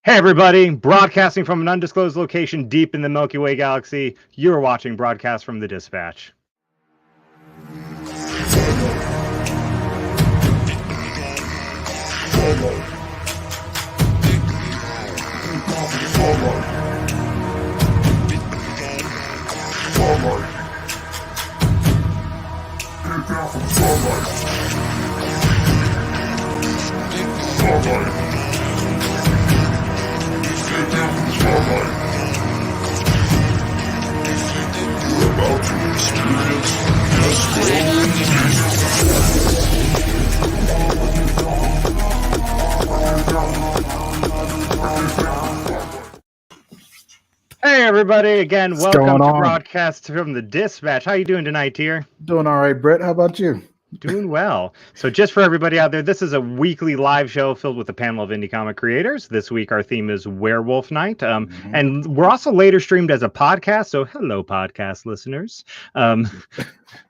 Hey everybody, broadcasting from an undisclosed location deep in the Milky Way galaxy, you're watching Broadcast from the Dispatch. Hey everybody, again, welcome to Broadcast from the Dispatch. How you doing tonight, Tier? Doing all right, Brett. How about you? Doing well. So just for everybody out there, this is a weekly live show filled with a panel of indie comic creators. This week our theme is Werewolf Night. And we're also later streamed as a podcast, so hello podcast listeners.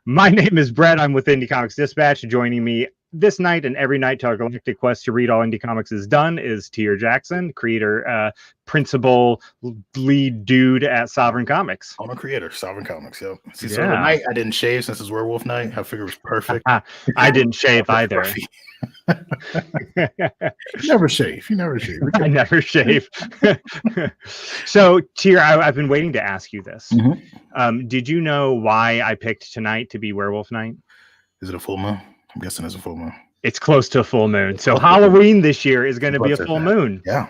My name is Brett. I'm with Indie Comics Dispatch. Joining me this night and every night till our galactic quest to read all indie comics is done is Tier Jackson, creator, principal, lead dude at Sovereign Comics. I'm a creator, Sovereign Comics. Yep. See, so tonight I didn't shave since it's Werewolf Night. I figured it was perfect. I didn't shave either. You never shave. I never shave. So, Tier, I've been waiting to ask you this. Did you know why I picked tonight to be Werewolf Night? Is it a full moon? I'm guessing it's a full moon. It's close to a full moon. So Halloween this year is going to be a full moon. Yeah.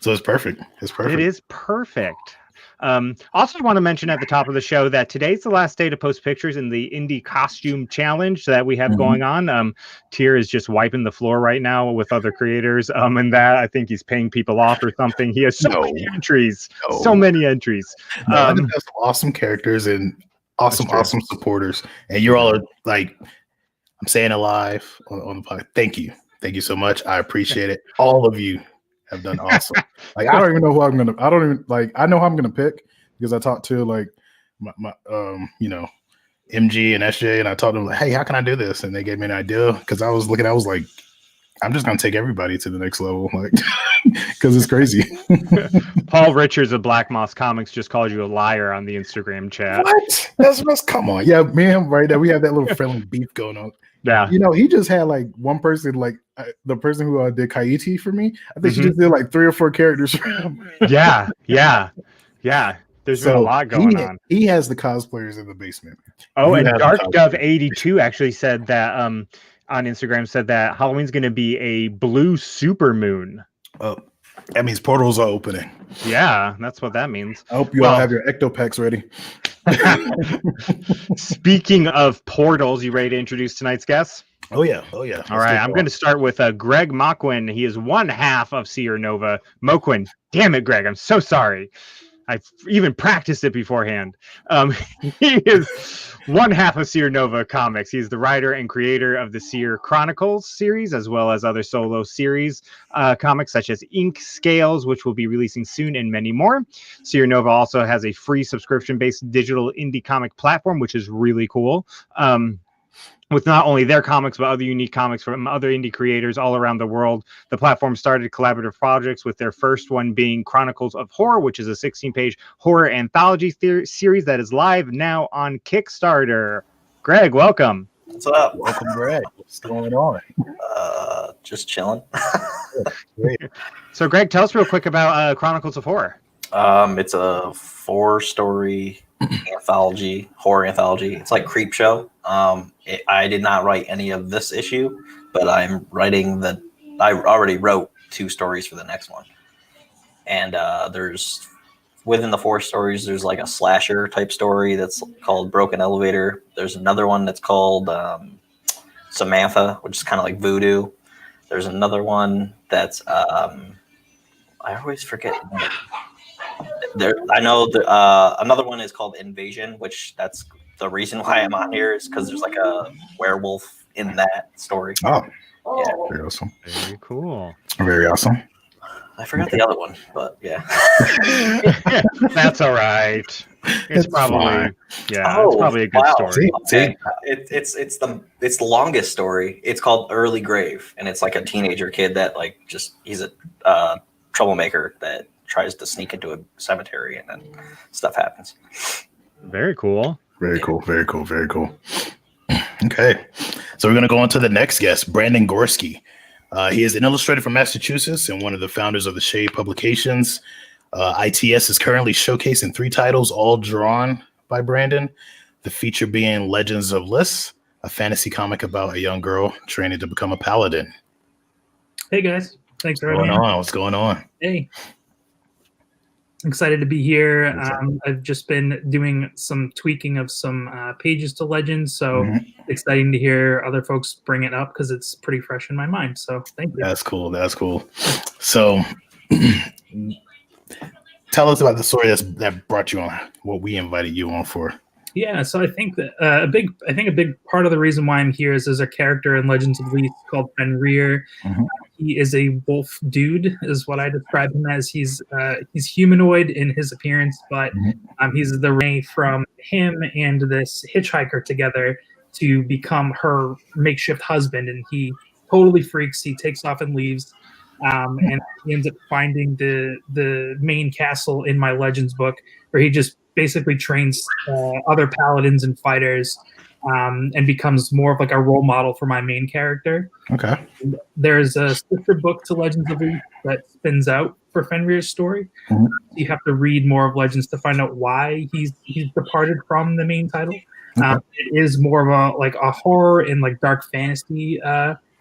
So it's perfect. It is perfect. Also, I want to mention at the top of the show that today's the last day to post pictures in the indie costume challenge that we have going on. Tier is just wiping the floor right now with other creators. And that I think he's paying people off or something. He has so many entries. So many entries. I think that's awesome characters and awesome supporters. And you're all like, I'm saying it live on the podcast. Thank you so much. I appreciate it. All of you have done awesome. Like I don't even know who I'm gonna. I know who I'm gonna pick because I talked to like my MG and SJ, and I told them like, hey, how can I do this? And they gave me an idea because I was like, I'm just gonna take everybody to the next level, like because it's crazy. Paul Richards of Black Moss Comics just called you a liar on the Instagram chat. What? That's come on. Yeah, me and him right there. We have that little friendly beef going on. Yeah, he just had like one person, like the person who did Kaiti for me. I think she just did like 3 or 4 characters for him. Yeah. There's been a lot going on. He has the cosplayers in the basement. Oh, and Dark Dove 82 actually said that on Instagram said that Halloween's going to be a blue supermoon. Oh, that means portals are opening. Yeah, that's what that means. I hope you all have your ectopacks ready. Speaking of portals, you ready to introduce tonight's guest? Oh yeah. All right, I'm going to start with Greg Moquin. He is one half of Seer Nova. Moquin, damn it, Greg, I'm so sorry. I've even practiced it beforehand. He is one half of Seer Nova Comics. He's the writer and creator of the Seer Chronicles series, as well as other solo series comics such as Ink Scales, which will be releasing soon, and many more. Seer Nova also has a free subscription-based digital indie comic platform, which is really cool. With not only their comics, but other unique comics from other indie creators all around the world. The platform started collaborative projects, with their first one being Chronicles of Horror, which is a 16-page horror anthology series that is live now on Kickstarter. Greg, welcome. What's up? Welcome, Greg. What's going on? Just chilling. So, Greg, tell us real quick about Chronicles of Horror. It's a 4-story anthology, horror anthology. It's like Creep Show. I did not write any of this issue, but I'm writing I already wrote 2 stories for the next one. And there's within the 4 stories, there's like a slasher type story that's called Broken Elevator. There's another one that's called Samantha, which is kind of like voodoo. There's another one that's I always forget. Another one is called Invasion, which that's the reason why I'm on here is because there's like a werewolf in that story. Oh, yeah, very awesome. Very cool. Very awesome. I forgot the other one, but yeah. That's all right. It's probably it's probably a good story. Okay. It's the longest story. It's called Early Grave, and it's like a teenager kid that like he's a troublemaker that tries to sneak into a cemetery, and then stuff happens. Very cool. Very cool. Very cool. Very cool. Okay. So we're going to go on to the next guest, Brandon Gorski. He is an illustrator from Massachusetts and one of the founders of the Shade Publications. ITS is currently showcasing 3 titles, all drawn by Brandon. The feature being Legends of Lys, a fantasy comic about a young girl training to become a paladin. Hey guys, thanks for What's having going me. on? What's going on? Hey, excited to be here. I've just been doing some tweaking of some pages to Legends, so exciting to hear other folks bring it up because it's pretty fresh in my mind. So thank you. That's cool. That's cool. So tell us about the story that brought you on, what we invited you on for. Yeah, so I think that a big part of the reason why I'm here is there's a character in Legends of Lys called Fenrir. He is a wolf dude, is what I describe him as. He's humanoid in his appearance, but he's the ray from him and this hitchhiker together to become her makeshift husband, and he totally freaks. He takes off and leaves, and he ends up finding the main castle in my Legends book, where he just basically trains other paladins and fighters, and becomes more of like a role model for my main character. Okay. There's a sister book to Legends of Lys that spins out for Fenrir's story. You have to read more of Legends to find out why he's departed from the main title. It is more of a horror and like dark fantasy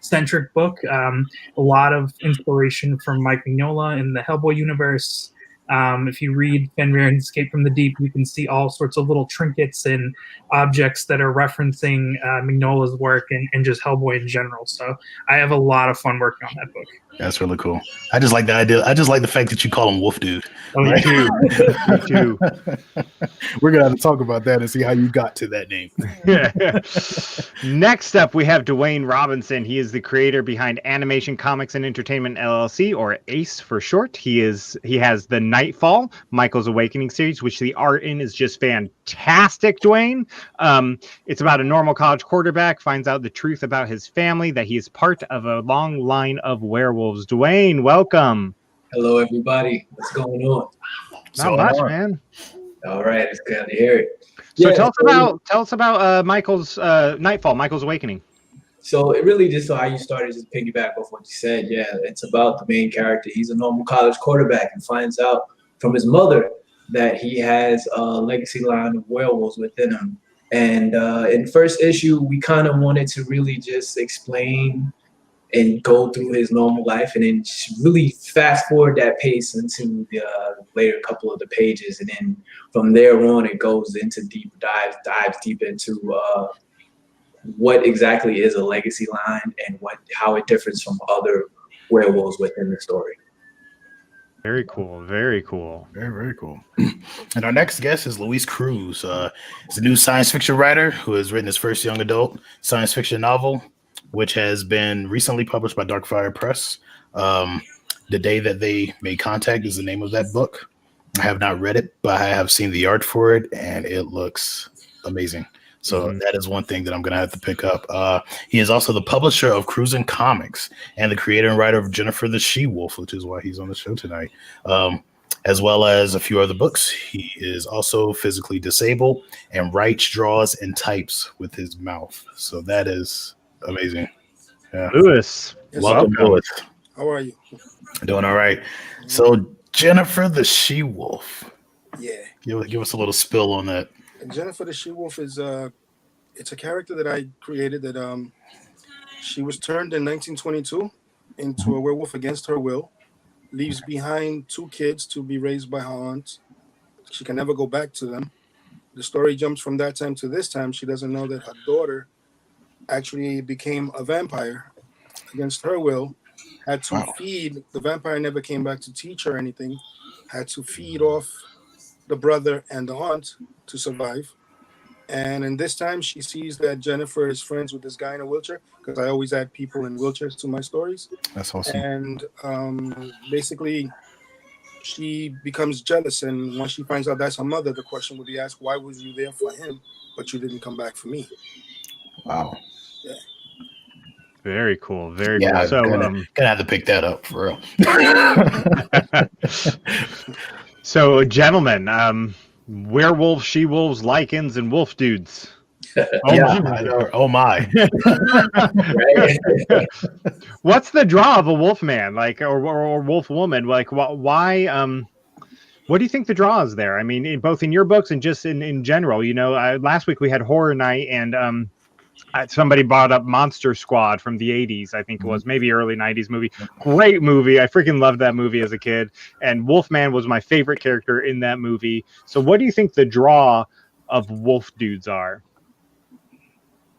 centric book. A lot of inspiration from Mike Mignola in the Hellboy universe. If you read Fenrir and Escape from the Deep, you can see all sorts of little trinkets and objects that are referencing Mignola's work and just Hellboy in general. So I have a lot of fun working on that book. That's really cool. I just like the idea. I just like the fact that you call him Wolf Dude. Oh, right? Me too. We're going to have to talk about that and see how you got to that name. Next up, we have Dwayne Robinson. He is the creator behind Animation Comics and Entertainment LLC, or ACE for short. He has the Nightfall, Michael's Awakening series, which the art in is just fantastic, Dwayne. It's about a normal college quarterback finds out the truth about his family, that he is part of a long line of werewolves. Dwayne, welcome. Hello, everybody. What's going on? Not much, man. All right, it's good to hear it. So tell us about Michael's Nightfall, Michael's Awakening. So it really just how you started, just piggyback off what you said. Yeah, it's about the main character. He's a normal college quarterback and finds out from his mother that he has a legacy line of werewolves within him. And in first issue, we kind of wanted to really just explain and go through his normal life, and then really fast forward that pace into the later couple of the pages, and then from there on it goes into dives deep into what exactly is a legacy line and how it differs from other werewolves within the story. Very cool. Very cool. Very cool. And our next guest is Luis Cruz. He's a new science fiction writer who has written his first young adult science fiction novel, which has been recently published by Darkfire Press. The Day That They Made Contact is the name of that book. I have not read it, but I have seen the art for it, and it looks amazing. So that is one thing that I'm going to have to pick up. He is also the publisher of Cruisin' Comics and the creator and writer of Jennifer the She-Wolf, which is why he's on the show tonight, as well as a few other books. He is also physically disabled and writes, draws, and types with his mouth. So that is amazing. Yeah. Lewis, welcome, Lewis. How are you? Doing all right. So Jennifer the She-Wolf. Yeah. Give us a little spill on that. And Jennifer the She-Wolf is it's a character that I created that she was turned in 1922 into a werewolf against her will, leaves behind 2 kids to be raised by her aunt. She can never go back to them. The story jumps from that time to this time. She doesn't know that her daughter actually became a vampire against her will, had to feed, the vampire never came back to teach her anything, had to feed off the brother and the aunt to survive. And in this time, she sees that Jennifer is friends with this guy in a wheelchair, because I always add people in wheelchairs to my stories. That's awesome. And basically, she becomes jealous. And once she finds out that's her mother, the question would be asked, why was you there for him, but you didn't come back for me? Wow. Yeah. Very cool. Very Yeah, cool. So, gonna have to pick that up for real. so gentlemen, werewolves, she-wolves, Lycans, and Wolf-dudes. Yeah, I know. Oh my! Right? What's the draw of a wolf man, like, or wolf woman? Like, why? What do you think the draw is there? I mean, both in your books and just in general. You know, last week we had Horror Night, and somebody brought up Monster Squad from the 80s. I think it was maybe early 90s movie. Great movie. I freaking loved that movie as a kid. And Wolfman was my favorite character in that movie. So what do you think the draw of wolf dudes are?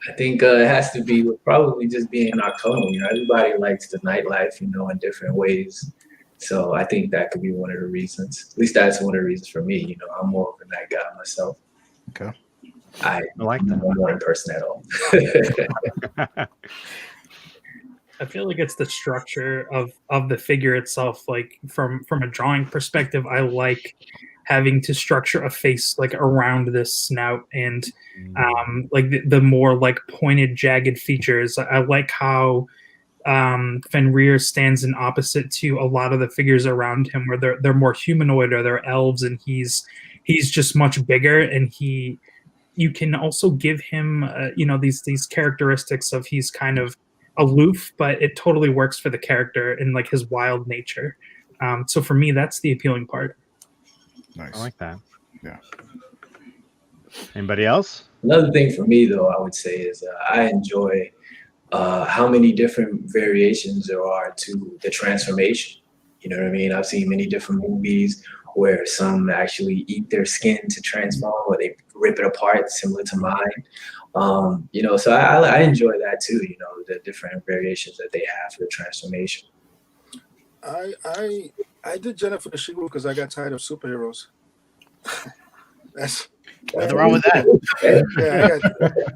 I think it has to be probably just being nocturnal. You know, everybody likes the nightlife, you know, in different ways. So I think that could be one of the reasons. At least that's one of the reasons for me. You know, I'm more of a night guy myself. Okay. I like that. I'm not a morning person at all. I feel like it's the structure of the figure itself. Like from a drawing perspective, I like having to structure a face like around this snout and like the more like pointed, jagged features. I like how Fenrir stands in opposite to a lot of the figures around him, where they're more humanoid or they're elves, and he's just much bigger, and you can also give him you know, these characteristics of he's kind of aloof, but it totally works for the character and like his wild nature. So for me, that's the appealing part. Nice. I like that. Yeah. Anybody else? Another thing for me, though, I would say is I enjoy how many different variations there are to the transformation. You know what I mean? I've seen many different movies where some actually eat their skin to transform, or they rip it apart, similar to mine. You know, so I enjoy that too. You know, the different variations that they have for the transformation. I did Jennifer the She-Wolf because I got tired of superheroes. That's Nothing wrong with that.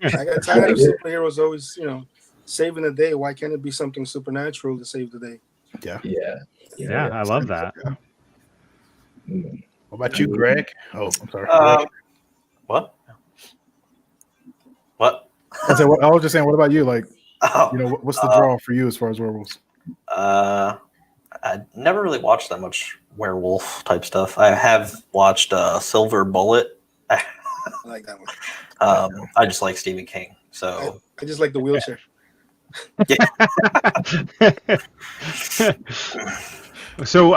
Yeah, I got tired of superheroes always, you know, saving the day. Why can't it be something supernatural to save the day? Yeah, I love that. What about you, Greg? Oh, I'm sorry. What? I was just saying, what about you? Like, Oh, you know, what's the draw for you as far as werewolves? I never really watched that much werewolf type stuff. I have watched Silver Bullet. I like that one. I just like Stephen King. So I just like the wheelchair. So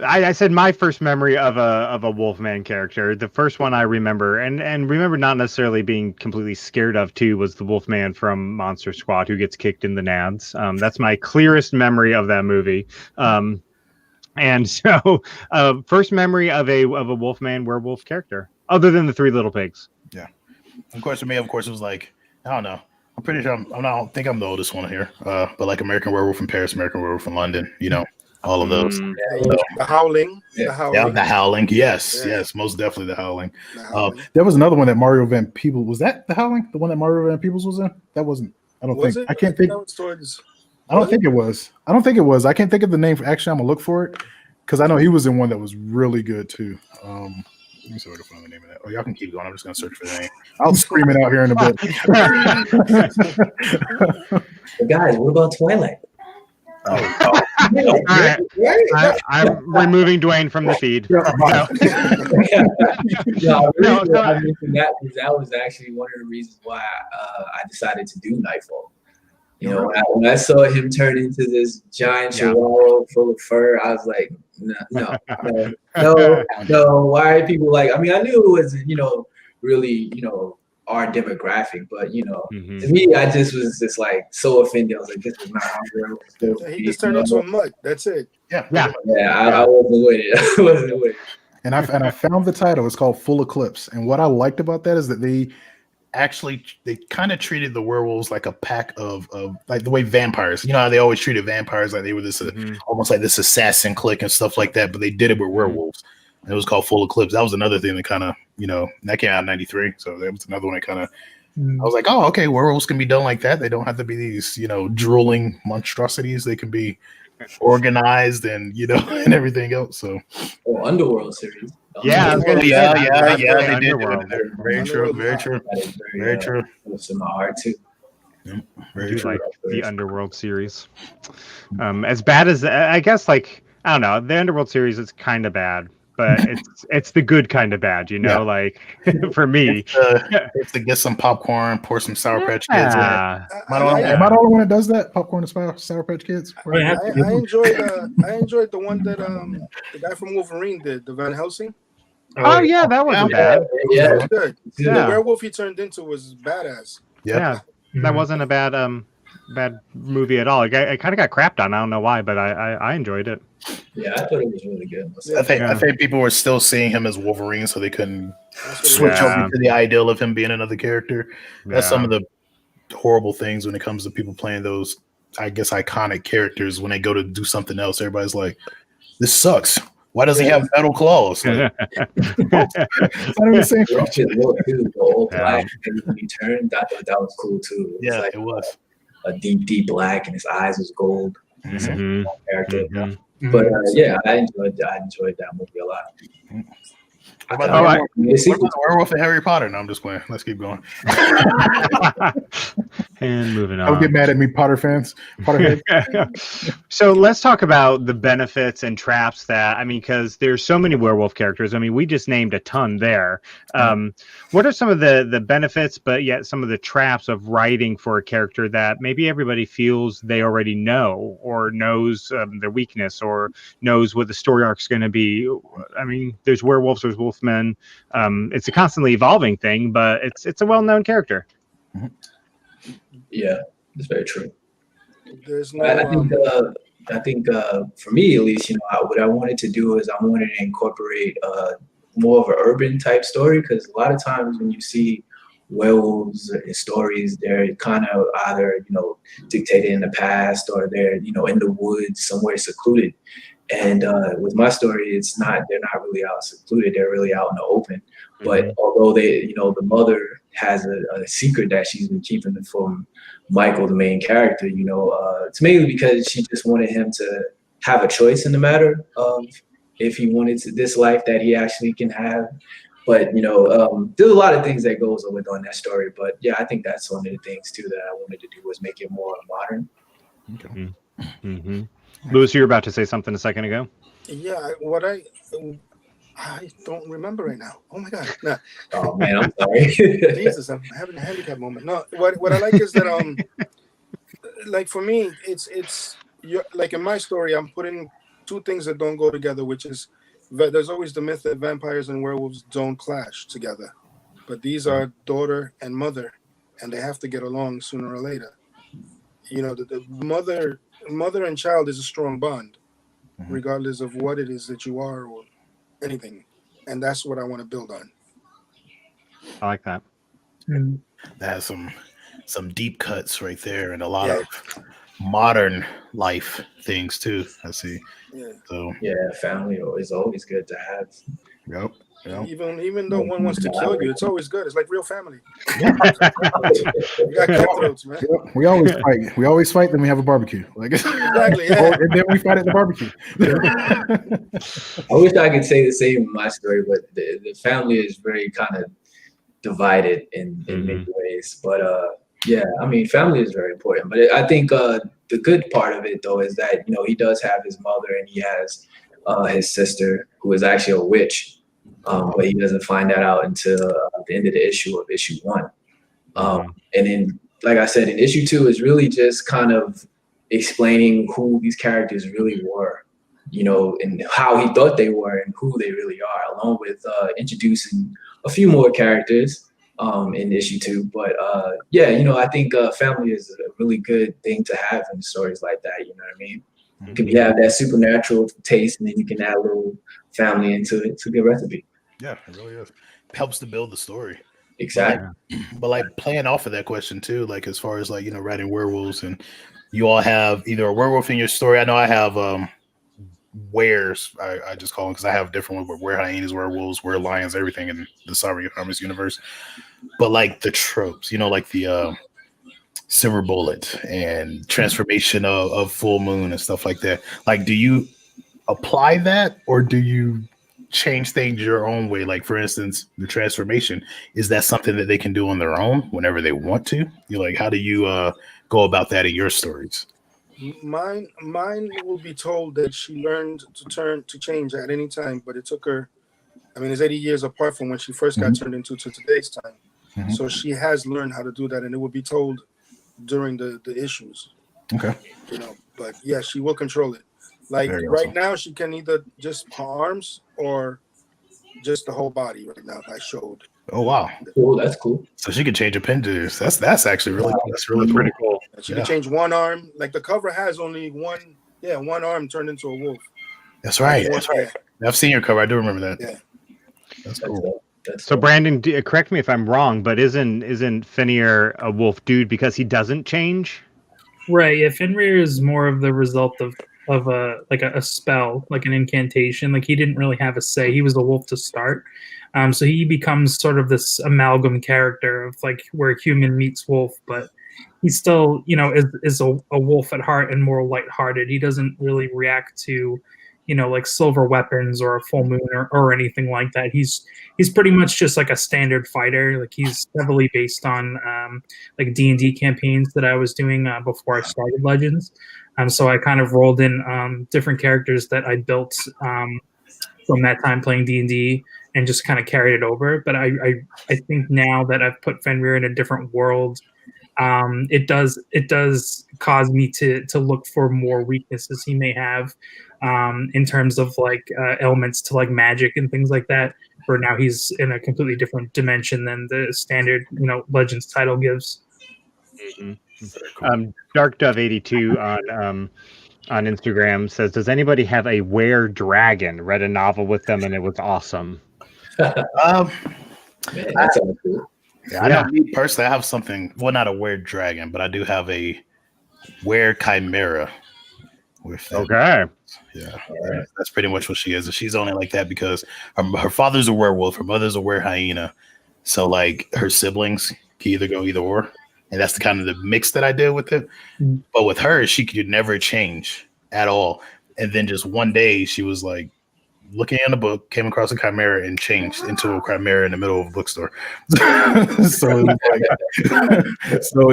I said my first memory of a Wolfman character. The first one I remember, and remember not necessarily being completely scared of too, was the Wolfman from Monster Squad who gets kicked in the nads. That's my clearest memory of that movie. And so first memory of a Wolfman werewolf character, other than the Three Little Pigs. Yeah. Of course, for me, of course, it was like, I don't know. I'm pretty sure I don't think I'm the oldest one here. But like American Werewolf in Paris, American Werewolf in London, you know, all of those. The Howling. The Howling. Yes, most definitely the Howling. There was another one that Mario Van Peebles, was that the Howling? The one that Mario Van Peebles was in? That wasn't. I don't think. I can't think. I don't think it was. I can't think of the name. Actually, I'm gonna look for it because I know he was in one that was really good too. Let me see if I can find the name of that. Oh, y'all can keep going. I'm just gonna search for the name. I'll scream it out here in a bit. But guys, what about Twilight? All right. I'm removing Dwayne from the feed. I mentioned that because that was actually one of the reasons why I decided to do Nightfall. You know, when I saw him turn into this giant chihuahua full of fur, I was like, no. Why are people like? I mean, I knew it wasn't, you know, really, you know, our demographic, but you know, to me, I just was just like so offended. I was like, this is not how we're he just turned into a mud. That's it. I wasn't with it. And I found the title. It's called Full Eclipse. And what I liked about that is that they kind of treated the werewolves like a pack of like the way vampires, you know how they always treated vampires like they were this almost like this assassin clique and stuff like that, but they did it with werewolves. And it was called Full Eclipse. That was another thing that kind of, you know, that came out in 93, so that was another one that kind of I was like, oh, okay, werewolves can be done like that. They don't have to be these, you know, drooling monstrosities. They can be organized and, you know, and everything else. So Underworld series. Yeah, they did. Very true. It's in my heart too. I do like the Underworld series. As bad as I guess, like I don't know, the Underworld series is kind of bad, but it's the good kind of bad, you know. Like for me, it's to get some popcorn, pour some Sour Patch Kids in it. Am I the only one that does that? Popcorn and Sour Patch Kids. I enjoyed the one that the guy from Wolverine did, the Van Helsing. Oh yeah, that wasn't bad. That was good. Yeah. The werewolf he turned into was badass. Yeah, that wasn't a bad movie at all. I kind of got crapped on. I don't know why, but I enjoyed it. Yeah, I thought it was really good. I think people were still seeing him as Wolverine, so they couldn't switch over to the ideal of him being another character. That's some of the horrible things when it comes to people playing those, I guess, iconic characters. When they go to do something else, everybody's like, "This sucks. Why does he have metal claws?" Like, When he turned, I thought that was cool too. It was a deep black, and his eyes was gold. Character. But I enjoyed that movie a lot. Werewolf and Harry Potter. No, I'm just playing. Let's keep going. And moving on. Don't get mad at me, Potter fans. So let's talk about the benefits and traps that, because there's so many werewolf characters. We just named a ton there. What are some of the benefits, but yet some of the traps of writing for a character that maybe everybody feels they already know, or knows their weakness, or knows what the story arc's going to be? There's werewolves, there's wolfmen. It's a constantly evolving thing, but it's a well-known character. Yeah, it's very true. There's no. I think for me at least, what I wanted to do is I wanted to incorporate more of an urban type story, because a lot of times when you see werewolves in stories, they're kind of either dictated in the past, or they're in the woods somewhere secluded. And with my story, they're not really out secluded. They're really out in the open. But although the mother has a secret that she's been keeping from Michael, the main character, it's mainly because she just wanted him to have a choice in the matter of if he wanted this life that he actually can have. But, there's a lot of things that goes on that story. But yeah, I think that's one of the things too that I wanted to do, was make it more modern. Okay. Mm-hmm. Louis, you were about to say something a second ago. Yeah, I don't remember right now. Oh my God! No. Oh man, I'm sorry. Jesus, I'm having a handicap moment. No, what I like is that like for me, it's like in my story, I'm putting two things that don't go together, which is there's always the myth that vampires and werewolves don't clash together, but these are daughter and mother, and they have to get along sooner or later. The mother and child is a strong bond, regardless of what it is that you are or anything, and that's what I want to build on. I like that. That has some deep cuts right there, and a lot of modern life things too. I see. Yeah. So family is always good to have. Yep. Even though one wants to kill you, it's always good. It's like real family. Yeah. You got cutthroats, man. We always fight. We always fight, then we have a barbecue. Exactly. Yeah. And then we fight at the barbecue. I wish I could say the same in my story, but the family is very kind of divided in many ways. But family is very important. But I think the good part of it though is that he does have his mother, and he has his sister, who is actually a witch. But he doesn't find that out until the end of the issue 1. And then, like I said, in issue 2 is really just kind of explaining who these characters really were, and how he thought they were and who they really are, along with introducing a few more characters in issue 2. But I think family is a really good thing to have in stories like that. You know what I mean? You have that supernatural taste, and then you can add a little family into it. It's a good recipe. Yeah, it really is. Helps to build the story. Exactly. But like playing off of that question too, like as far as writing werewolves, and you all have either a werewolf in your story. I know I have wares. I just call them, because I have different ones, were hyenas, werewolves, were lions, everything in the Sorry Harmless universe. But like the tropes, like the silver bullet and transformation of full moon and stuff like that. Like, do you apply that, or do you change things your own way, like for instance, the transformation, is that something that they can do on their own whenever they want to? You're like, how do you go about that in your stories? Mine will be told that she learned to change at any time, but it took her. I mean, it's 80 years apart from when she first got turned into to today's time. So she has learned how to do that, and it will be told during the issues. Okay. But yeah, she will control it. Like right now, she can either just her arms or just the whole body. Right now, I showed. Oh wow. Cool, that's cool. So she can change appendages. That's actually really pretty cool. She can change one arm. Like the cover has only one arm turned into a wolf. That's right. Yeah. I've seen your cover. I do remember that. Yeah. That's cool. So Brandon, correct me if I'm wrong, but isn't Fenrir a wolf dude because he doesn't change? Right. Yeah, Fenrir is more of the result of a spell, like an incantation. Like he didn't really have a say. He was a wolf to start. So he becomes sort of this amalgam character of like where human meets wolf, but he still, is a wolf at heart and more lighthearted. He doesn't really react to, like silver weapons or a full moon or anything like that. He's pretty much just like a standard fighter. Like he's heavily based on like D&D campaigns that I was doing before I started Legends. So I kind of rolled in different characters that I built from that time playing D&D and just kind of carried it over. But I think now that I've put Fenrir in a different world, it does cause me to look for more weaknesses he may have in terms of like elements to like magic and things like that, where now he's in a completely different dimension than the standard Legends title gives. Dark Dove 82 on Instagram says, does anybody have a Were Dragon? Read a novel with them and it was awesome. Man, that sounds cool. Yeah, I know me personally, I have something. Well, not a Were Dragon, but I do have a Were Chimera. Okay. Yeah, that's pretty much what she is. She's only like that because her father's a werewolf, her mother's a were hyena. So like her siblings can either go either or, and that's the kind of the mix that I did with it. But with her, she could never change at all. And then just one day, she was like looking in a book, came across a chimera and changed into a chimera in the middle of a bookstore. So it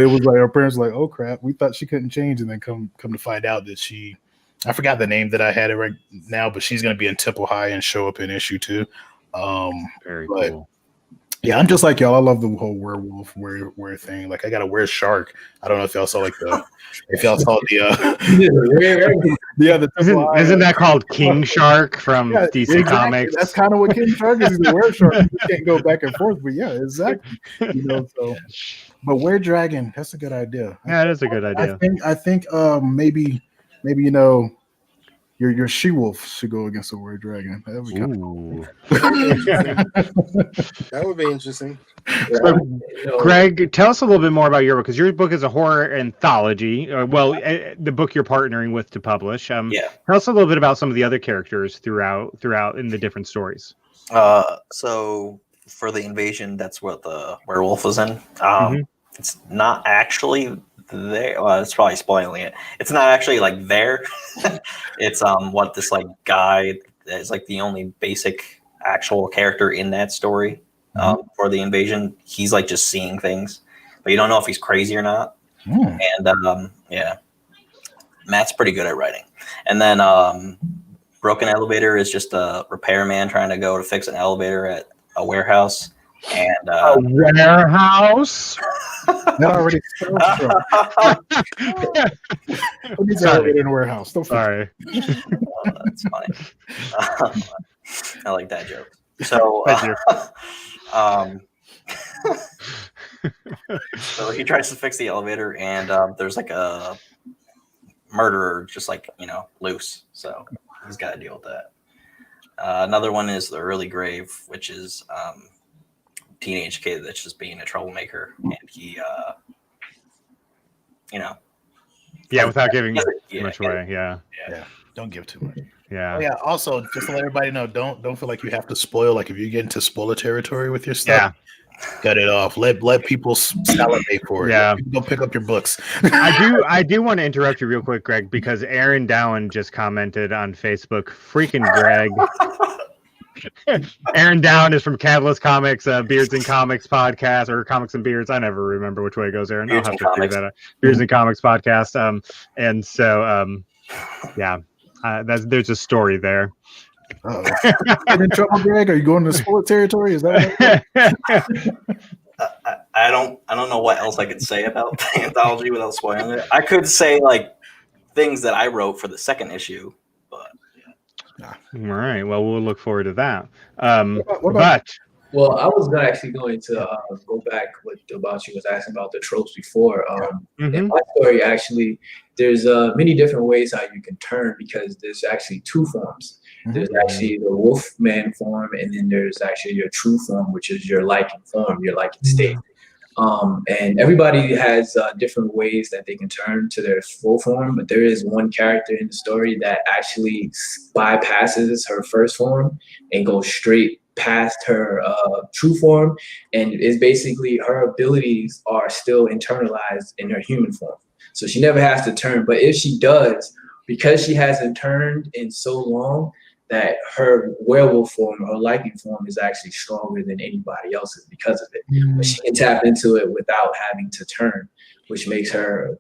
was like our parents were like, oh crap, we thought she couldn't change, and then come to find out that I forgot the name that I had it right now, but she's going to be in Temple High and show up in issue 2. Very cool. Yeah, I'm just like y'all. I love the whole werewolf were thing. Like I got a were shark. I don't know if y'all saw the isn't that called King Shark from DC Comics? That's kind of what King Shark is. He's a were shark. You can't go back and forth, but yeah, exactly. But were dragon, that's a good idea. Yeah, that is a good idea. I think maybe your she wolf should go against a were dragon. That would be kind of cool. That would be interesting. So, Greg, tell us a little bit more about your book, because your book is a horror anthology. The book you're partnering with to publish. Tell us a little bit about some of the other characters throughout in the different stories. So for the invasion, that's what the werewolf was in. It's not actually there. Well, it's probably spoiling it. It's not actually like there. It's what this like guy is like the only basic actual character in that story for the invasion. He's like just seeing things, but you don't know if he's crazy or not. And Matt's pretty good at writing. And then Broken Elevator is just a repairman trying to go to fix an elevator at a warehouse. And a warehouse. That already Who needs an elevator in a warehouse? Sorry. That's funny. I like that joke. So, so he tries to fix the elevator, and there's like a murderer just like loose. So he's got to deal with that. Another one is the early grave, which is teenage kid that's just being a troublemaker, and he without giving too much away. Yeah, don't give too much. Yeah. Also, just to let everybody know, don't feel like you have to spoil. Like if you get into spoiler territory with your stuff, cut it off. Let people salivate for it. Yeah, go pick up your books. I do want to interrupt you real quick, Greg, because Aaron Dowan just commented on Facebook. Freaking Greg. Aaron Down is from Catalyst Comics, Beards and Comics podcast, or Comics and Beards. I never remember which way it goes, Aaron. I'll have to figure that out. Beards and Comics podcast. And so, yeah, there's a story there. Get in trouble, Greg? Are you going to sport territory? Is that I don't know what else I could say about the anthology without spoiling it. I could say like things that I wrote for the second issue, but all right. Well, we'll look forward to that. Well, I was actually going to go back with about you was asking about the tropes before. In my story, actually, there's many different ways how you can turn because there's actually two forms. There's actually the wolf man form, and then there's actually your true form, which is your Lycan form, your Lycan state. And everybody has different ways that they can turn to their full form, but there is one character in the story that actually bypasses her first form and goes straight past her true form, and is basically her abilities are still internalized in her human form. So she never has to turn, but if she does, because she hasn't turned in so long, that her werewolf form or Lycan form is actually stronger than anybody else's because of it. But she can tap into it without having to turn, which makes her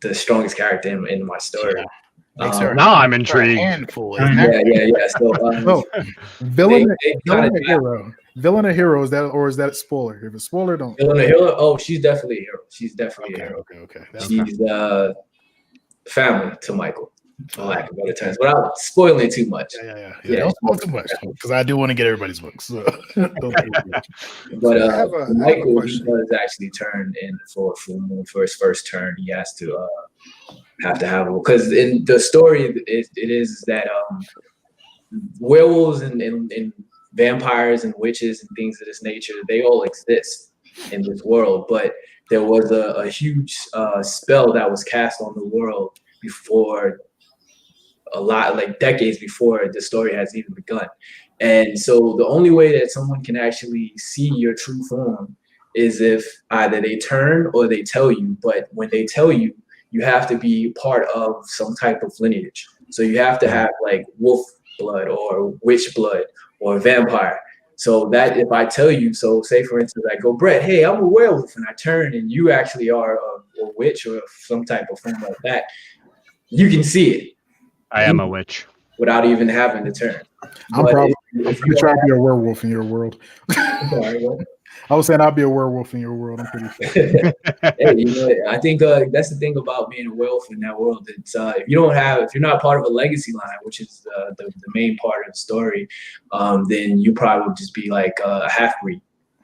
the strongest character in my story. Now I'm intrigued. So, villain or hero? Villain or hero? Is that, or is that a spoiler? If it's spoiler, don't. Villain or hero? Oh, she's definitely a hero. She's definitely a hero. Okay. She's family to Michael, for lack of better terms, without spoiling it too much. Yeah. Don't spoil too much because I do want to get everybody's books. So. But Michael, he does actually turn in for full moon for his first turn. He has to have because in the story it is that werewolves and vampires and witches and things of this nature, they all exist in this world, but there was a huge spell that was cast on the world before, a lot like decades before the story has even begun. And so the only way that someone can actually see your true form is if either they turn or they tell you. But when they tell you, you have to be part of some type of lineage. So you have to have like wolf blood or witch blood or vampire. So that if I tell you, so say for instance, I go, Brett, hey, I'm a werewolf, and I turn and you actually are a witch or some type of form like that, you can see it. I am a witch. Without even having to turn. I'm probably you try to be a werewolf in your world. I was saying I'll be a werewolf in your world. I'm pretty sure. Hey, I think that's the thing about being a werewolf in that world. It's if you're not part of a legacy line, which is the main part of the story, then you probably would just be like a half-breed.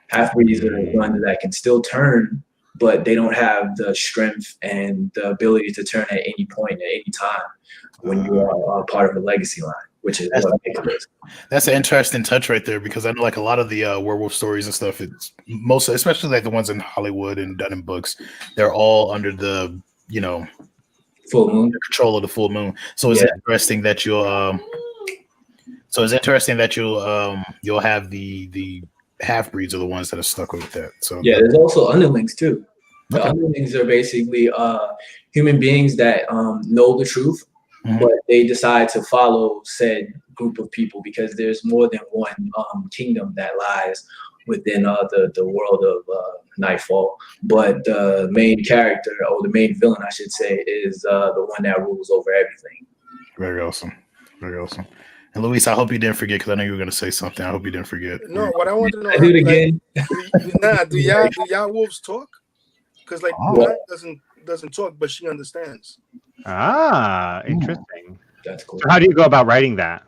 Half-breeds are the ones that can still turn, but they don't have the strength and the ability to turn at any point, at any time, when you are part of a legacy line, which is what it is. That's an interesting touch right there, because I know like a lot of the werewolf stories and stuff, it's mostly, especially like the ones in Hollywood and done in books, they're all under the, full moon, the control of the full moon. So it's interesting that you'll you'll have the half breeds are the ones that are stuck with that. So there's also underlings too. The underlings are basically human beings that know the truth, but they decide to follow said group of people because there's more than one kingdom that lies within the world of Nightfall. But the main character, or the main villain, I should say, is the one that rules over everything. Very awesome. Very awesome. And Luis, I hope you didn't forget, because I know you were going to say something. I hope you didn't forget. No, what I want to know. I do it again. Do y'all wolves talk? Because like Black doesn't talk, but she understands. Interesting. That's cool. So how do you go about writing that?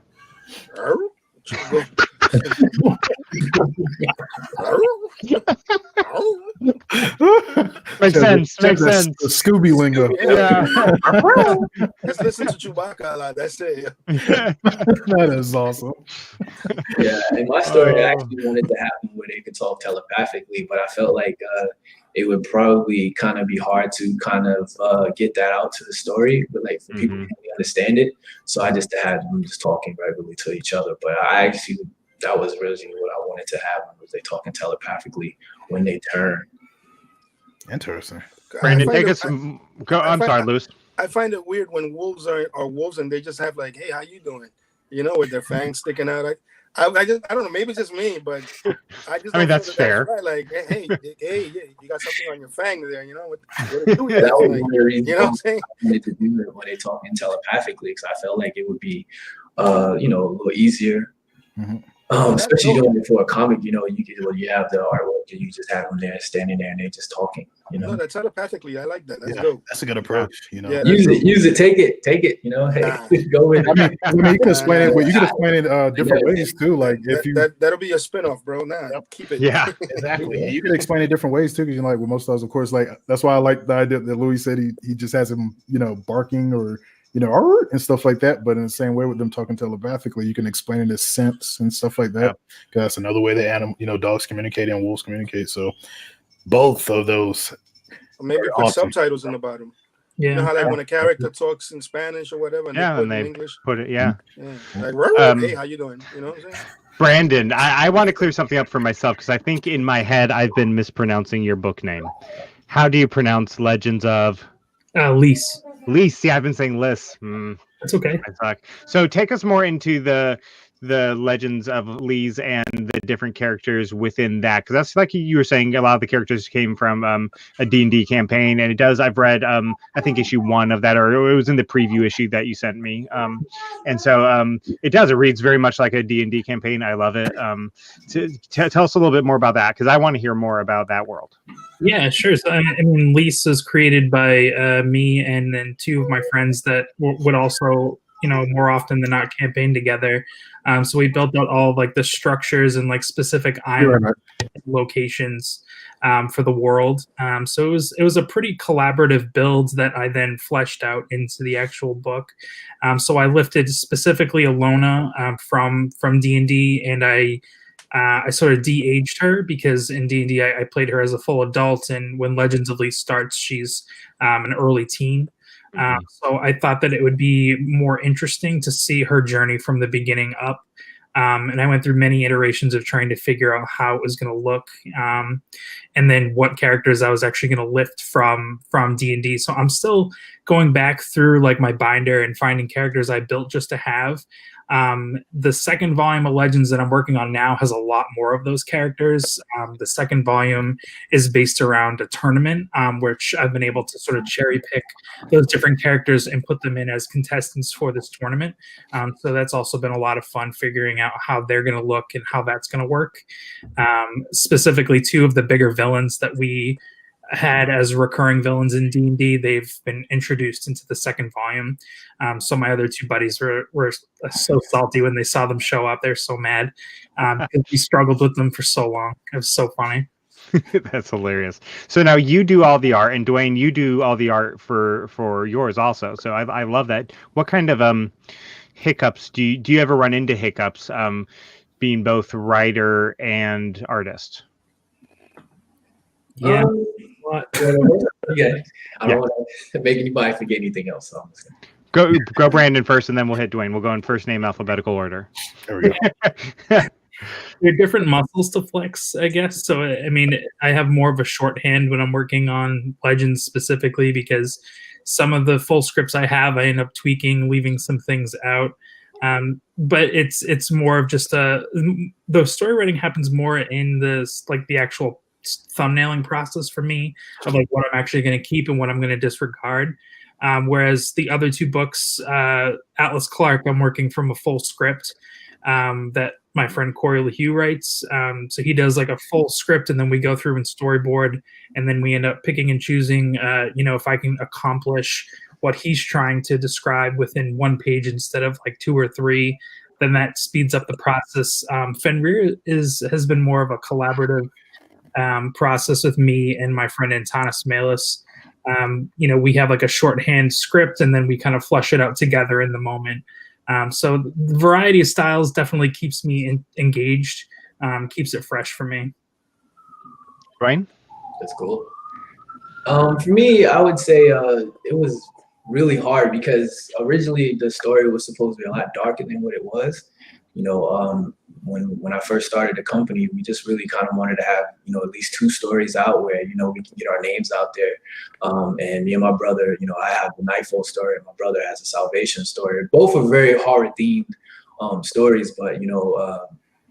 Makes sense. The Scooby lingo. Yeah. Let's listen to Chewbacca a lot. That's it. That is awesome. Yeah, in my story, I actually wanted to happen where they could talk telepathically, but I felt like it would probably kind of be hard to kind of get that out to the story, but like for people to really understand it. So I just had them just talking regularly to each other. But I actually, that was really what I wanted to have, was they talking telepathically when they turn. Interesting. Brandon, take us. Go. I'm sorry, Luis. I find it weird when wolves are wolves and they just have like, hey, how you doing? you know, with their fangs sticking out. I don't know, maybe it's just me, but I just I mean, don't that's feel fair. right. Like, hey, you got something on your fang there, you know? What do you That was like, one of the reasons you know what I'm saying? I wanted to do it when they talking telepathically, because I felt like it would be, you know, a little easier. Mm-hmm. Especially doing it for a comic, you know, you have the artwork and you just have them there standing there and they just talking, you know. No, that's telepathically. I like that. That's Yeah, dope. that's a good approach. You know, Yeah, Use it, take it, you know. Hey, go with it. I mean, you can explain it. Well, you can explain it different ways too. Like if you that'll be a spinoff, bro. Nah, keep it. Yeah, exactly. you can explain it different ways too, because you know, like with most of those, of course, like that's why I like the idea that Louis said he just has him, you know, barking or you know, "Arr!" and stuff like that. But in the same way with them talking telepathically, you can explain it as sense and stuff like that. Because that's another way that dogs communicate and wolves communicate. So both of those. Or maybe put subtitles in the bottom. Yeah. You know how like when a character talks in Spanish or whatever, and they put it in English. Put it, like, hey, how you doing? You know what I'm saying? Brandon, I want to clear something up for myself because I think in my head I've been mispronouncing your book name. How do you pronounce Legends of Lys? Lys? Yeah, I've been saying Lys. That's okay. I suck. So take us more into the Legends of Lys and the different characters within that, because that's like you were saying, a lot of the characters came from a D&D campaign, and it does. I've read I think issue 1 of that, or it was in the preview issue that you sent me, and so it does. It reads very much like a D&D campaign. I love it. Tell us a little bit more about that, because I want to hear more about that world. Yeah, sure. So I mean, Lys was created by me and then 2 of my friends that would also, you know, more often than not campaign together. So we built out all of, like the structures and like specific island locations for the world. So it was a pretty collaborative build that I then fleshed out into the actual book. So I lifted specifically Alona from D&D, and I sort of de-aged her because in D&D I played her as a full adult, and when Legends of Lys starts, she's an early teen. So I thought that it would be more interesting to see her journey from the beginning up. And I went through many iterations of trying to figure out how it was going to look, and then what characters I was actually going to lift from D&D. So I'm still going back through like my binder and finding characters I built just to have. The second volume of Legends that I'm working on now has a lot more of those characters. The second volume is based around a tournament, which I've been able to sort of cherry pick those different characters and put them in as contestants for this tournament. So that's also been a lot of fun figuring out how they're going to look and how that's going to work. Specifically, 2 of the bigger villains that we had as recurring villains in D&D, they've been introduced into the second volume. So my other 2 buddies were so salty when they saw them show up. They're so mad because we struggled with them for so long. It was so funny. That's hilarious. So now you do all the art, and Dwayne, you do all the art for yours also. So I love that. What kind of hiccups do you ever run into hiccups being both writer and artist? Yeah. Yeah. I don't want to make anybody forget anything else. So I'm just gonna... Go Brandon first, and then we'll hit Dwayne. We'll go in first name alphabetical order. There we go. There are different muscles to flex, I guess. So, I mean, I have more of a shorthand when I'm working on Legends specifically, because some of the full scripts I have, I end up tweaking, leaving some things out. But it's more of just the story writing happens more in the actual thumbnailing process for me of like what I'm actually going to keep and what I'm going to disregard. Whereas the other 2 books, Atlas Clark, I'm working from a full script that my friend Corey LaHue writes. So he does like a full script, and then we go through and storyboard, and then we end up picking and choosing, if I can accomplish what he's trying to describe within 1 page instead of like 2 or 3, then that speeds up the process. Fenrir has been more of a collaborative process with me and my friend Antanas Melis. We have like a shorthand script, and then we kind of flush it out together in the moment. So the variety of styles definitely keeps me engaged, keeps it fresh for me. Ryan? That's cool. For me, I would say it was really hard because originally the story was supposed to be a lot darker than what it was. When I first started the company, we just really kind of wanted to have, at least 2 stories out where, we can get our names out there. And me and my brother, I have the Nightfall story, and my brother has a Salvation story. Both are very horror themed, stories. But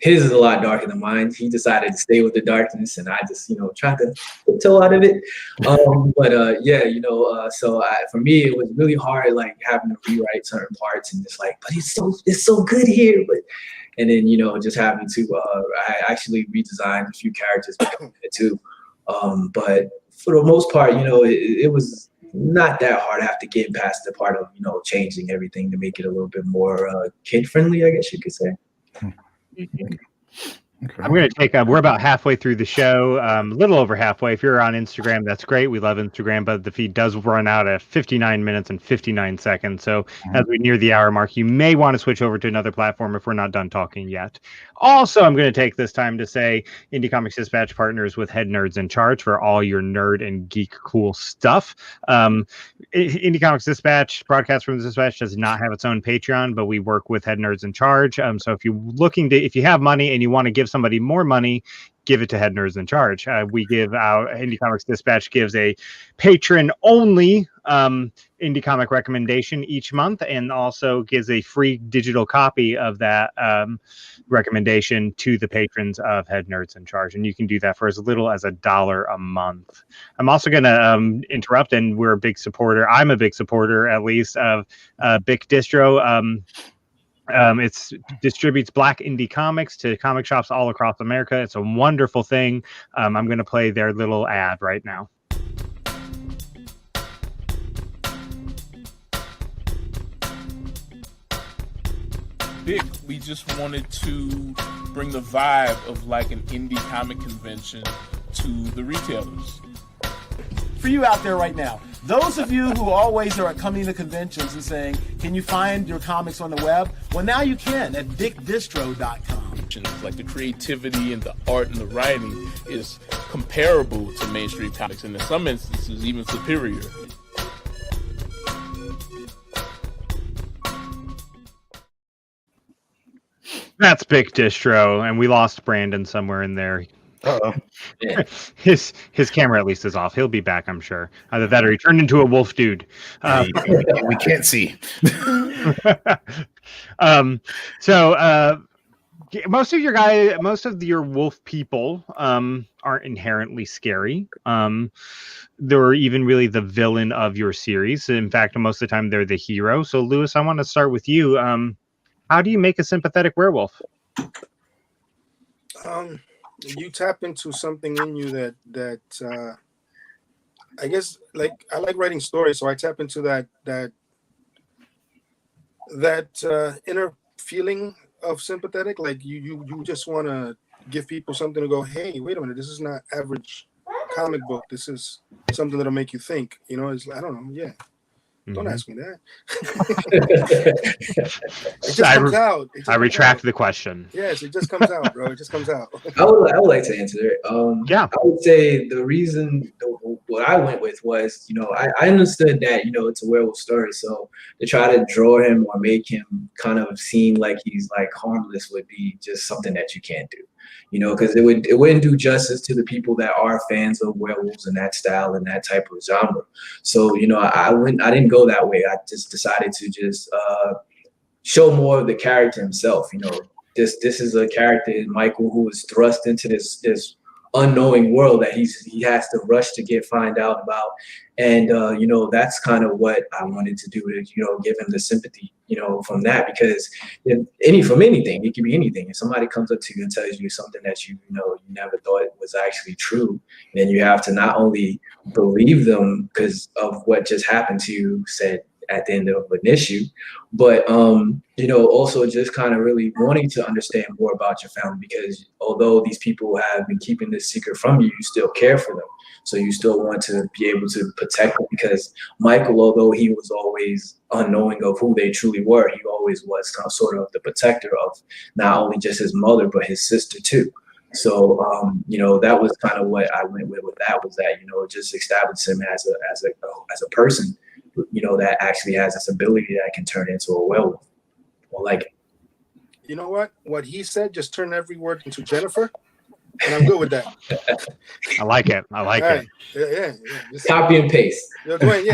his is a lot darker than mine. He decided to stay with the darkness, and I just tried to tiptoe out of it. So for me, it was really hard, like having to rewrite certain parts and just like, but it's so good here, but. And then, just having to, I actually redesigned a few characters too. But for the most part, it was not that hard after getting past the part of, changing everything to make it a little bit more kid friendly, I guess you could say. I'm going to take we're about halfway through the show, a little over halfway. If you're on Instagram, that's great. We love Instagram, but the feed does run out at 59 minutes and 59 seconds. So as we near the hour mark, you may want to switch over to another platform if we're not done talking yet. Also, I'm going to take this time to say Indie Comics Dispatch partners with Head Nerds in Charge for all your nerd and geek cool stuff. Indie Comics Dispatch, broadcast from the Dispatch, does not have its own Patreon, but we work with Head Nerds in Charge. So if you have money and you want to give somebody more money, give it to Head Nerds in Charge. We give out Indie Comics Dispatch gives a patron only indie comic recommendation each month, and also gives a free digital copy of that recommendation to the patrons of Head Nerds in Charge, and you can do that for as little as $1 a month. I'm also going to interrupt, and we're a big supporter. I'm a big supporter, at least, of Bic Distro. It distributes Black indie comics to comic shops all across America. It's a wonderful thing. I'm going to play their little ad right now. Bic, we just wanted to bring the vibe of like an indie comic convention to the retailers. For you out there right now, those of you who always are coming to conventions and saying, can you find your comics on the web? Well, now you can at bigdistro.com. Like the creativity and the art and the writing is comparable to mainstream comics, and in some instances even superior. That's Bic Distro, and we lost Brandon somewhere in there. Uh-oh. His camera at least is off. He'll be back, I'm sure. Either that or he turned into a wolf dude. We can't see. Most of your wolf people aren't inherently scary. They're even really the villain of your series. In fact, most of the time they're the hero. So, Lewis, I want to start with you. How do you make a sympathetic werewolf? You tap into something in you that I guess, like, I like writing stories, so I tap into that inner feeling of sympathetic. Like you just want to give people something to go, hey, wait a minute, this is not average comic book. This is something that'll make you think. It's I don't know, yeah. Don't ask me that. It just comes out. I retract the question. Yes, it just comes out, bro. It just comes out. I would like to answer it. Yeah. I would say the reason what I went with was, I understood that, it's a werewolf story. So to try to draw him or make him kind of seem like he's like harmless would be just something that you can't do. Because it wouldn't do justice to the people that are fans of werewolves and that style and that type of genre. So, I didn't go that way. I just decided to just show more of the character himself. This is a character in Michael who was thrust into this unknowing world that he has to rush to find out about. And, that's kind of what I wanted to do to, give him the sympathy, from that, because from anything, it can be anything. If somebody comes up to you and tells you something that you never thought was actually true, then you have to not only believe them because of what just happened to you, said at the end of an issue, but also just kind of really wanting to understand more about your family, because although these people have been keeping this secret from you, you still care for them. So you still want to be able to protect them, because Michael, although he was always unknowing of who they truly were, he always was kind of sort of the protector of not only just his mother, but his sister too. So, that was kind of what I went with that, was that, it just established him as a person, that actually has this ability that can turn into a werewolf. Or like, you know what he said, just turn every word into Jennifer. And I'm good with that. I like it. Right. Yeah. Just copy and paste. Dwayne,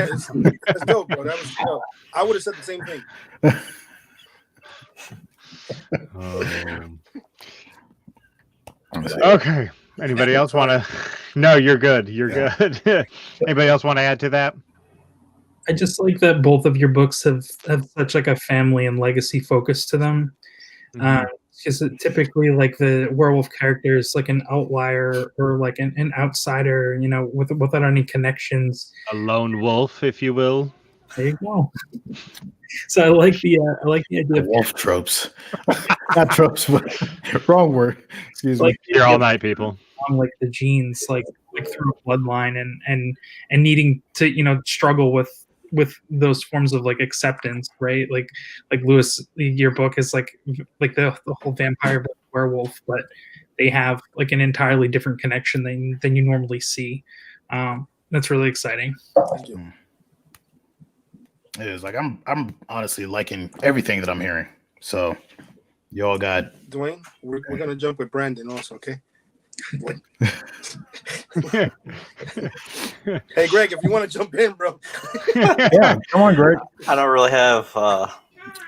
that's dope, bro. That was dope. I would have said the same thing. Okay. Anybody else want to? No, you're good. You're good. Anybody else want to add to that? I just like that both of your books have such like a family and legacy focus to them. Because typically, like the werewolf character is like an outlier or like an outsider, you know, without any connections. A lone wolf, if you will. There you go. So I like the idea of wolf tropes, not tropes, but wrong word. Excuse me. You're all night, people. Like the genes, like through a bloodline, and needing to, you know, struggle with those forms of like acceptance, right? Like Lewis, your book is like the whole vampire werewolf, but they have like an entirely different connection than you normally see. That's really exciting. Thank you. It is like I'm honestly liking everything that I'm hearing. So you all got Dwayne. We're gonna jump with Brandon also, okay? Hey Greg, if you want to jump in, bro. Yeah, come on, Greg. I don't really have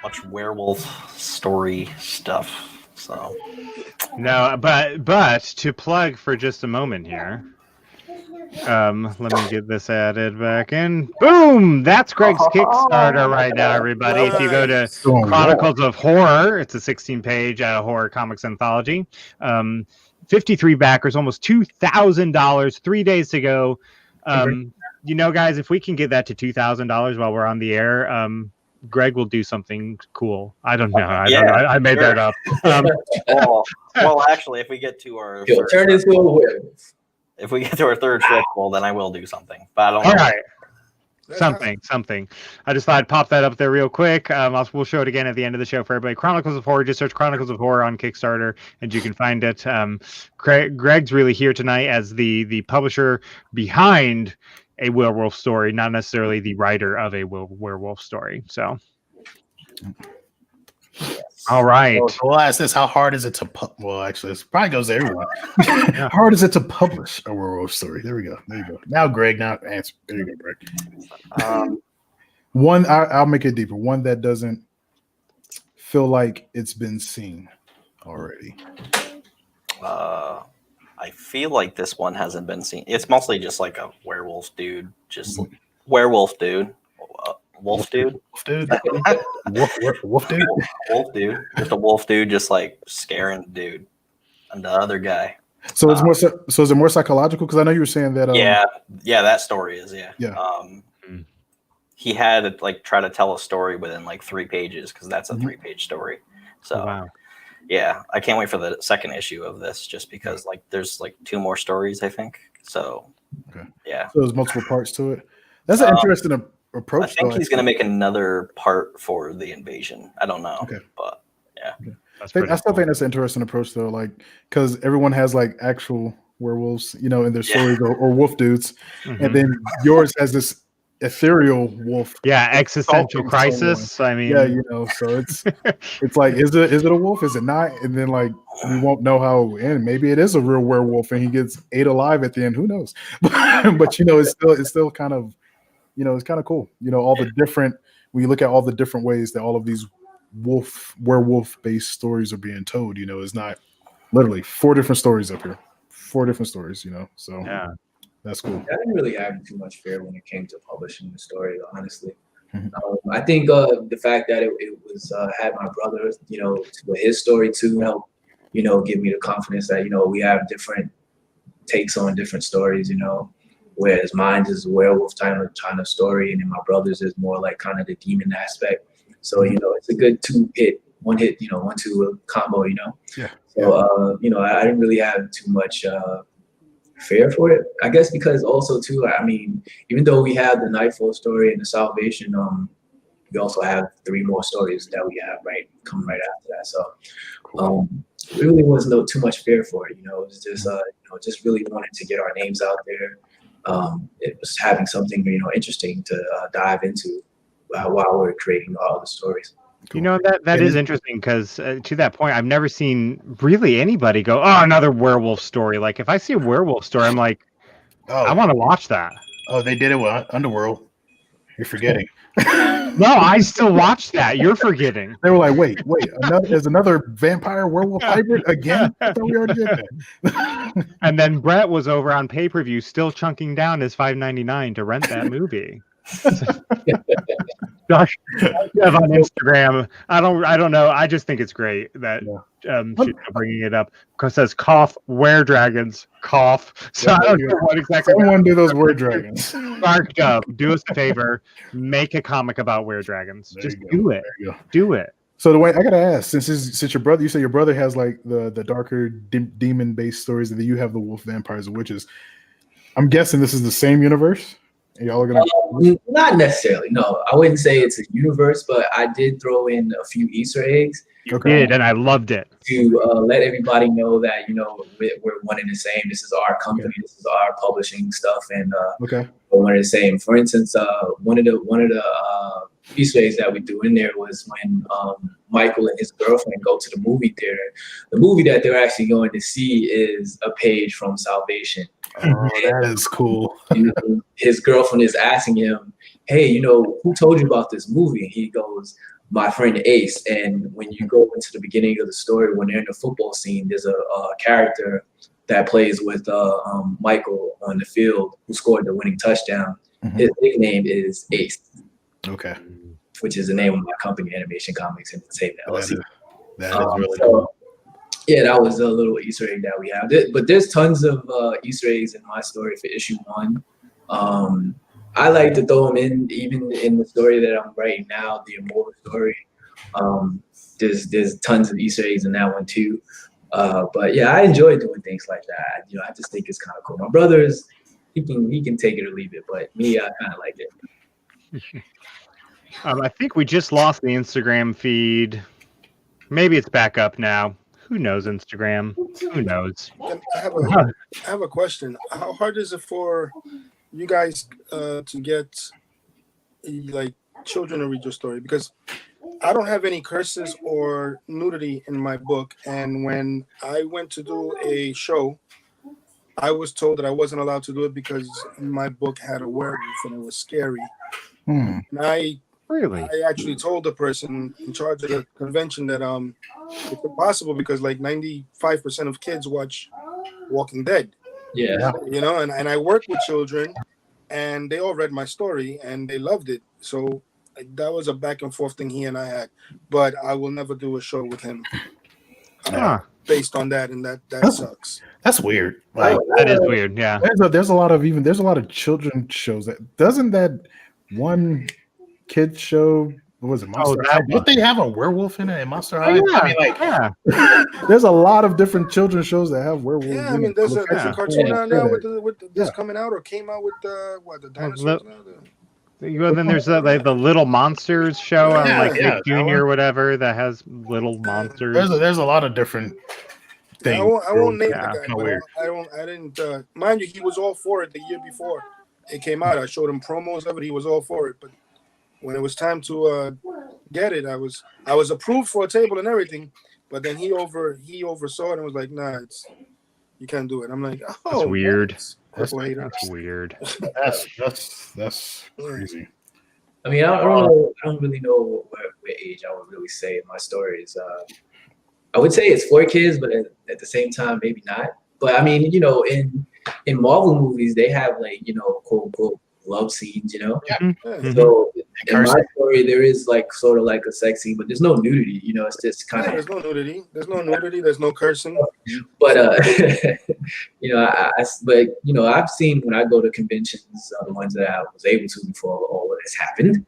much werewolf story stuff, so No, but to plug for just a moment here. Let me get this added back in. Boom! That's Greg's Kickstarter right now, everybody. If you go to Chronicles of Horror, it's a 16-page horror comics anthology. 53 backers, almost $2,000, 3 days to go. You know, guys, if we can get that to $2,000 while we're on the air, Greg will do something cool. I don't know. I made that up. Well, actually, if we get to our He'll turn into a werewolf. If we get to our third festival, then I will do something. But I don't know. All right. Something. I just thought I'd pop that up there real quick. We'll show it again at the end of the show for everybody. Chronicles of Horror. Just search Chronicles of Horror on Kickstarter, and you can find it. Greg's really here tonight as the publisher behind a werewolf story, not necessarily the writer of a werewolf story. So, all right. So we'll ask this: how hard is it to well, actually, it probably goes to everyone. How hard is it to publish a werewolf story? There we go. There you go. Now, Greg. Now, answer. There you go, Greg. One, I'll make it deeper. One that doesn't feel like it's been seen already. I feel like this one hasn't been seen. It's mostly just like a werewolf dude, werewolf dude. Wolf dude. Wolf dude. Wolf dude. Wolf dude. Just a wolf dude, just like scaring the dude and the other guy. So it's more. So is it more psychological? Because I know you were saying that. Yeah, that story is Yeah. He had to like try to tell a story within like 3 pages because that's a 3-page story. So wow. Yeah, I can't wait for the second issue of this just because like there's like 2 more stories I think. So yeah. So there's multiple parts to it. That's an interesting approach. I think he's going to make another part for the invasion. I don't know. Okay. But yeah. Okay. I still think that's an interesting approach though, like because everyone has like actual werewolves, you know, in their stories or wolf dudes, and then yours has this ethereal wolf. Yeah, existential crisis. I mean, yeah, you know, so it's like, is it a wolf? Is it not? And then like we won't know how it will end. Maybe it is a real werewolf and he gets ate alive at the end. Who knows? But you know, it's still kind of, you know, it's kind of cool. You know, all the different when you look at all the different ways that all of these werewolf based stories are being told. You know, it's not literally 4 different stories up here, 4 different stories. You know, so yeah. That's cool. I didn't really have too much fear when it came to publishing the story, honestly. I think the fact that it was had my brother, you know, with his story too, help, you know, give me the confidence that, you know, we have different takes on different stories, you know, whereas mine is a werewolf kind of story, and then my brother's is more like kind of the demon aspect. So, you know, it's a good 1-2 combo, you know. Yeah. So, you know, I didn't really have too much fear for it, I guess, because also too, I mean, even though we have the Nightfall story and the Salvation, we also have 3 more stories that we have coming right after that. So it really wasn't too much fear for it, you know. It was just you know, just really wanted to get our names out there. It was having something, you know, interesting to dive into while we're creating all the stories. You know, that is interesting because to that point, I've never seen really anybody go, oh, another werewolf story. Like if I see a werewolf story, I'm like, I want to watch that. Oh, they did it with Underworld. You're forgetting. No, I still watch that. You're forgetting. They were like, wait, there's another vampire werewolf hybrid again? I thought we already did that. And then Brett was over on pay-per-view still chunking down his $5.99 to rent that movie. Josh on Instagram. I don't know. I just think it's great that she's bringing it up because it says cough weredragons cough. So I don't know what exactly. Someone do those weredragons. Mark Dub, do us a favor, make a comic about weredragons. Just do it. Do it. So the way I gotta ask, since your brother, you say your brother has like the darker demon-based stories, and then you have the wolf, vampires, and witches. I'm guessing this is the same universe. And y'all are gonna not necessarily. No, I wouldn't say it's a universe, but I did throw in a few Easter eggs. You did, and I loved it. To let everybody know that we're one and the same. This is our company. This is our publishing stuff, and we're one and the same. For instance, one of the Easter eggs that we threw in there was when Michael and his girlfriend go to the movie theater. The movie that they're actually going to see is a page from Salvation. Oh, that is cool. His girlfriend is asking him, hey, who told you about this movie? And he goes, my friend Ace. And when you go into the beginning of the story, when they're in the football scene, there's a character that plays with Michael on the field who scored the winning touchdown. Mm-hmm. His nickname is Ace. Okay. Which is the name of my company, Animation Comics Entertainment LLC. That is really cool. Yeah, that was a little Easter egg that we have. But there's tons of Easter eggs in my story for issue 1. I like to throw them in, even in the story that I'm writing now, the Immortal story. There's tons of Easter eggs in that one too. But yeah, I enjoy doing things like that. I just think it's kind of cool. My brother's he can take it or leave it, but me, I kind of like it. I think we just lost the Instagram feed. Maybe it's back up now. Who knows Instagram? Who knows? I have a question. How hard is it for you guys to get like children to read your story? Because I don't have any curses or nudity in my book, and when I went to do a show, I was told that I wasn't allowed to do it because my book had a werewolf and it was scary. And I actually told the person in charge of the convention that it's impossible because like 95% of kids watch Walking Dead. Yeah. And I work with children and they all read my story and they loved it. So that was a back and forth thing he and I had. But I will never do a show with him based on that, and that sucks. That's weird. Like, that is weird. Yeah. There's a lot of children shows that one kids show. What was it? Monster High? Don't they have a werewolf in it in Monster High? Yeah. There's a lot of different children shows that have werewolves. Yeah, I mean, there's a cartoon now with this coming out or came out with the dinosaurs now. Then there's the Little Monsters show on like Nick Jr. or whatever that has little monsters. There's a lot of different things. I won't name the guy. I didn't. Mind you, he was all for it the year before it came out. I showed him promos of it. He was all for it, but when it was time to get it, I was approved for a table and everything, but then he oversaw it and was like, "Nah, you can't do it." I'm like, "Oh, that's weird. That's weird. That's crazy." I mean, I don't really know what age I would really say in my story is. I would say it's for kids, but at the same time, maybe not. But I mean, in Marvel movies, they have like quote unquote love scenes, So in my story, there is like sort of like a sex scene, but there's no nudity. It's just kind of there's no nudity. There's no cursing. But I've seen when I go to conventions, the ones that I was able to before all of this happened.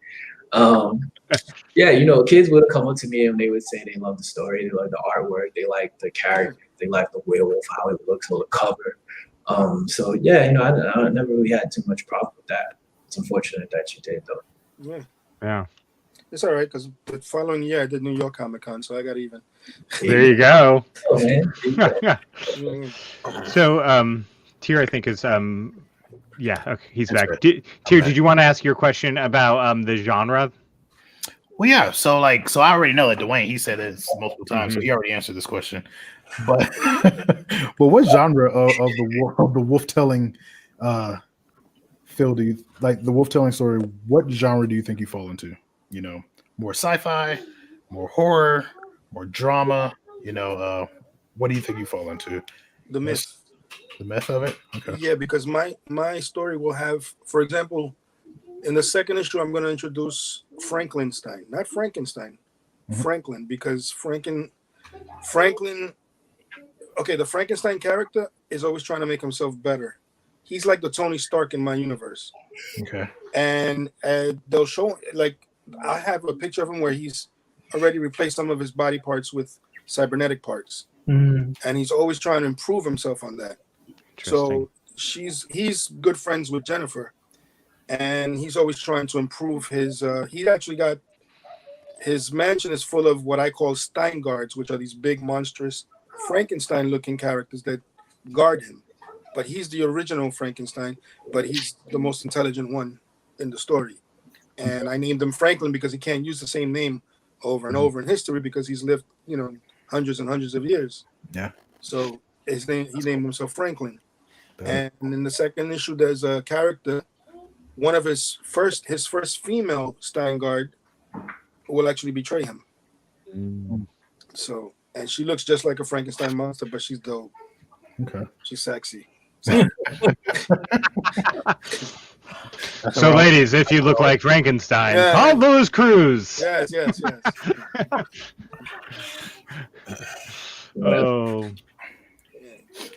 Kids would come up to me and they would say they love the story, they like the artwork, they like the character, they like the werewolf, how it looks on the cover. I never really had too much problem with that. It's unfortunate that you did though. Yeah. It's all right because the following year I did New York Comic Con, so I got even. There you go. Oh, man. So, Tier, I think is okay, he's back. Right. Tier, did you want to ask your question about the genre? Well, yeah. So I already know that Dwayne, he said this multiple times, so he already answered this question. But well, what genre of the wolf telling Phil, do you like the wolf telling story? What genre do you think you fall into? You know, more sci-fi, more horror, more drama. You know, what do you think you fall into? The myth. The myth of it. Okay. Yeah, because my story will have, for example, in the second issue, I'm going to introduce Franklinstein, not Frankenstein, Franklin, because Franklin. Okay, the Frankenstein character is always trying to make himself better. He's like the Tony Stark in my universe. Okay. And they'll show, like, I have a picture of him where he's already replaced some of his body parts with cybernetic parts. And he's always trying to improve himself on that. So he's good friends with Jennifer. And he's always trying to improve his, he actually got, his mansion is full of what I call Steingards, which are these big, monstrous Frankenstein-looking characters that guard him. But he's the original Frankenstein, but he's the most intelligent one in the story. And I named him Franklin because he can't use the same name over and over in history because he's lived, you know, hundreds and hundreds of years. Yeah. So he named himself Franklin. And in the second issue, there's a character, one of his first female Steingard will actually betray him. So, and she looks just like a Frankenstein monster, but she's dope. Okay. She's sexy. So, ladies, if you look like Frankenstein, call Louis Cruz. Yes. Oh.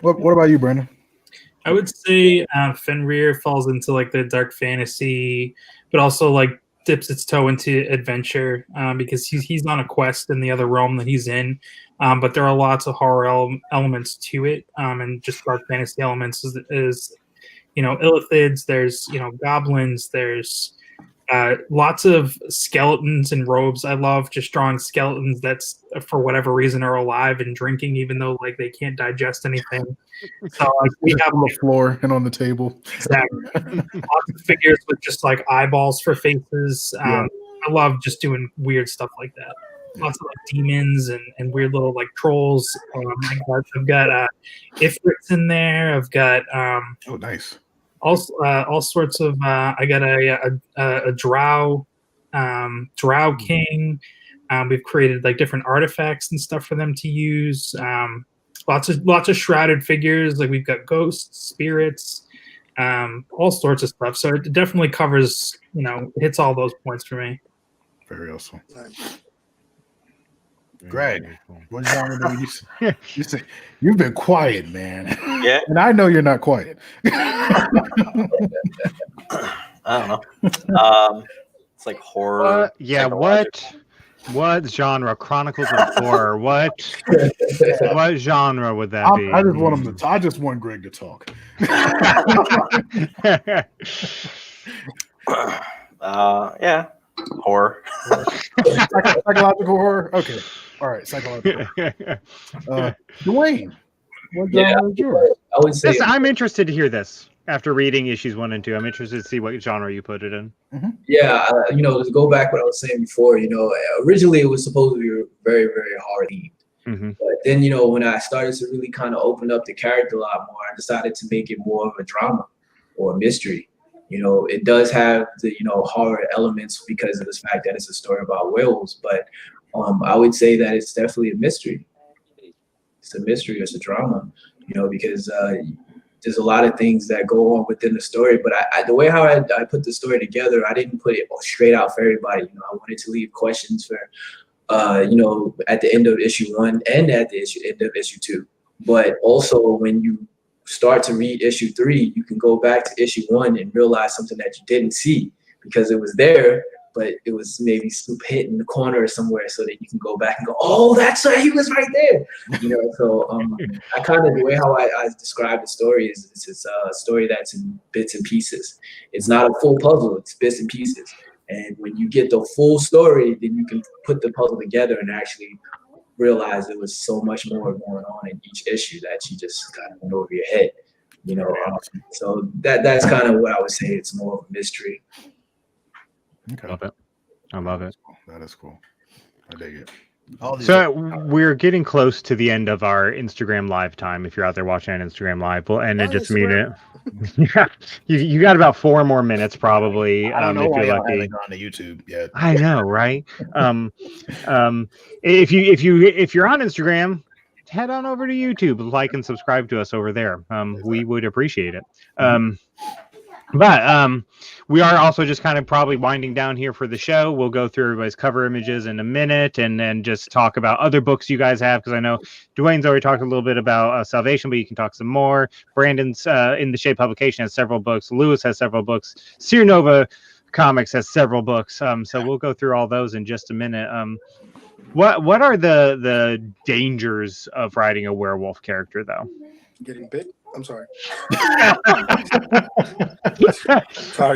What about you, Brandon? I would say Fenrir falls into like the dark fantasy, but also like dips its toe into adventure because he's on a quest in the other realm that he's in. But there are lots of horror elements to it, and just dark fantasy elements is you know, illithids, there's, you know, goblins, there's lots of skeletons and robes. I love just drawing skeletons that's for whatever reason are alive and drinking, even though like they can't digest anything. So like, we have on the floor and on the table. Exactly. Lots of figures with just like eyeballs for faces. I love just doing weird stuff like that. Lots of like demons and weird little like trolls. I've got Ifrits in there. I've got oh nice. All sorts of I got a drow king. We've created like different artifacts and stuff for them to use. Lots of shrouded figures. Like we've got ghosts, spirits, all sorts of stuff. So it definitely covers, you know, hits all those points for me. Very awesome. Greg, what genre do you say? You've been quiet, man. Yeah. And I know you're not quiet. I don't know. It's like horror. What genre? Chronicles of Horror. What genre would that be? I just want Greg to talk. Yeah. Horror. Psychological horror? Okay. All right, psychological. Dwayne, what genre is yours? I would say I'm interested to hear this after reading issues 1 and 2. I'm interested to see what genre you put it in. Yeah, you know, to go back what I was saying before, you know, originally it was supposed to be very, very horror themed. But then, you know, when I started to really kind of open up the character a lot more, I decided to make it more of a drama or a mystery. You know, it does have the, you know, horror elements because of this fact that it's a story about werewolves, but I would say that it's definitely a mystery. It's a mystery, it's a drama, you know, because there's a lot of things that go on within the story, but the way how I put the story together, I didn't put it straight out for everybody. You know, I wanted to leave questions for, you know, at the end of issue 1 and at the end of issue 2. But also when you start to read issue 3, you can go back to issue 1 and realize something that you didn't see because it was there, but it was maybe hit in the corner or somewhere so that you can go back and go, oh, that's why he was right there. You know, so I kind of, the way how I describe the story is it's a story that's in bits and pieces. It's not a full puzzle, it's bits and pieces. And when you get the full story, then you can put the puzzle together and actually realize there was so much more going on in each issue that you just kind of went over your head, you know. So that's kind of what I would say. It's more of a mystery. Okay. Love it. I love it. That is cool. I dig it. So we're getting close to the end of our Instagram live time. If you're out there watching on Instagram live, we'll end it just a minute. Yeah, you got about 4 more minutes probably. I don't know if why you're y'all lucky. haven't gone to YouTube yet. I know, right? If you're on Instagram, head on over to YouTube, like and subscribe to us over there. We would appreciate it. But we are also just kind of probably winding down here for the show. We'll go through everybody's cover images in a minute and then just talk about other books you guys have, because I know Dwayne's already talked a little bit about Salvation, but you can talk some more. Brandon's in the Shade Publication has several books. Lewis has several books. Seer Nova Comics has several books. So we'll go through all those in just a minute. What are the dangers of writing a werewolf character, though? Getting bit? I'm sorry.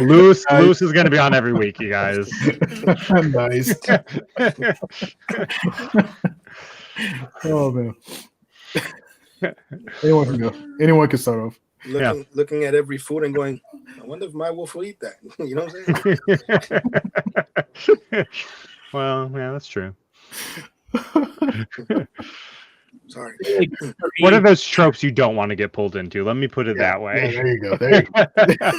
Loose is going to be on every week, you guys. Nice. Oh man. Anyone can go. Anyone can start off. Looking at every food and going, I wonder if my wolf will eat that. You know what I'm saying? Well, yeah, that's true. Sorry. What are those tropes you don't want to get pulled into? Let me put it that way. Yeah, there you go. There you go. That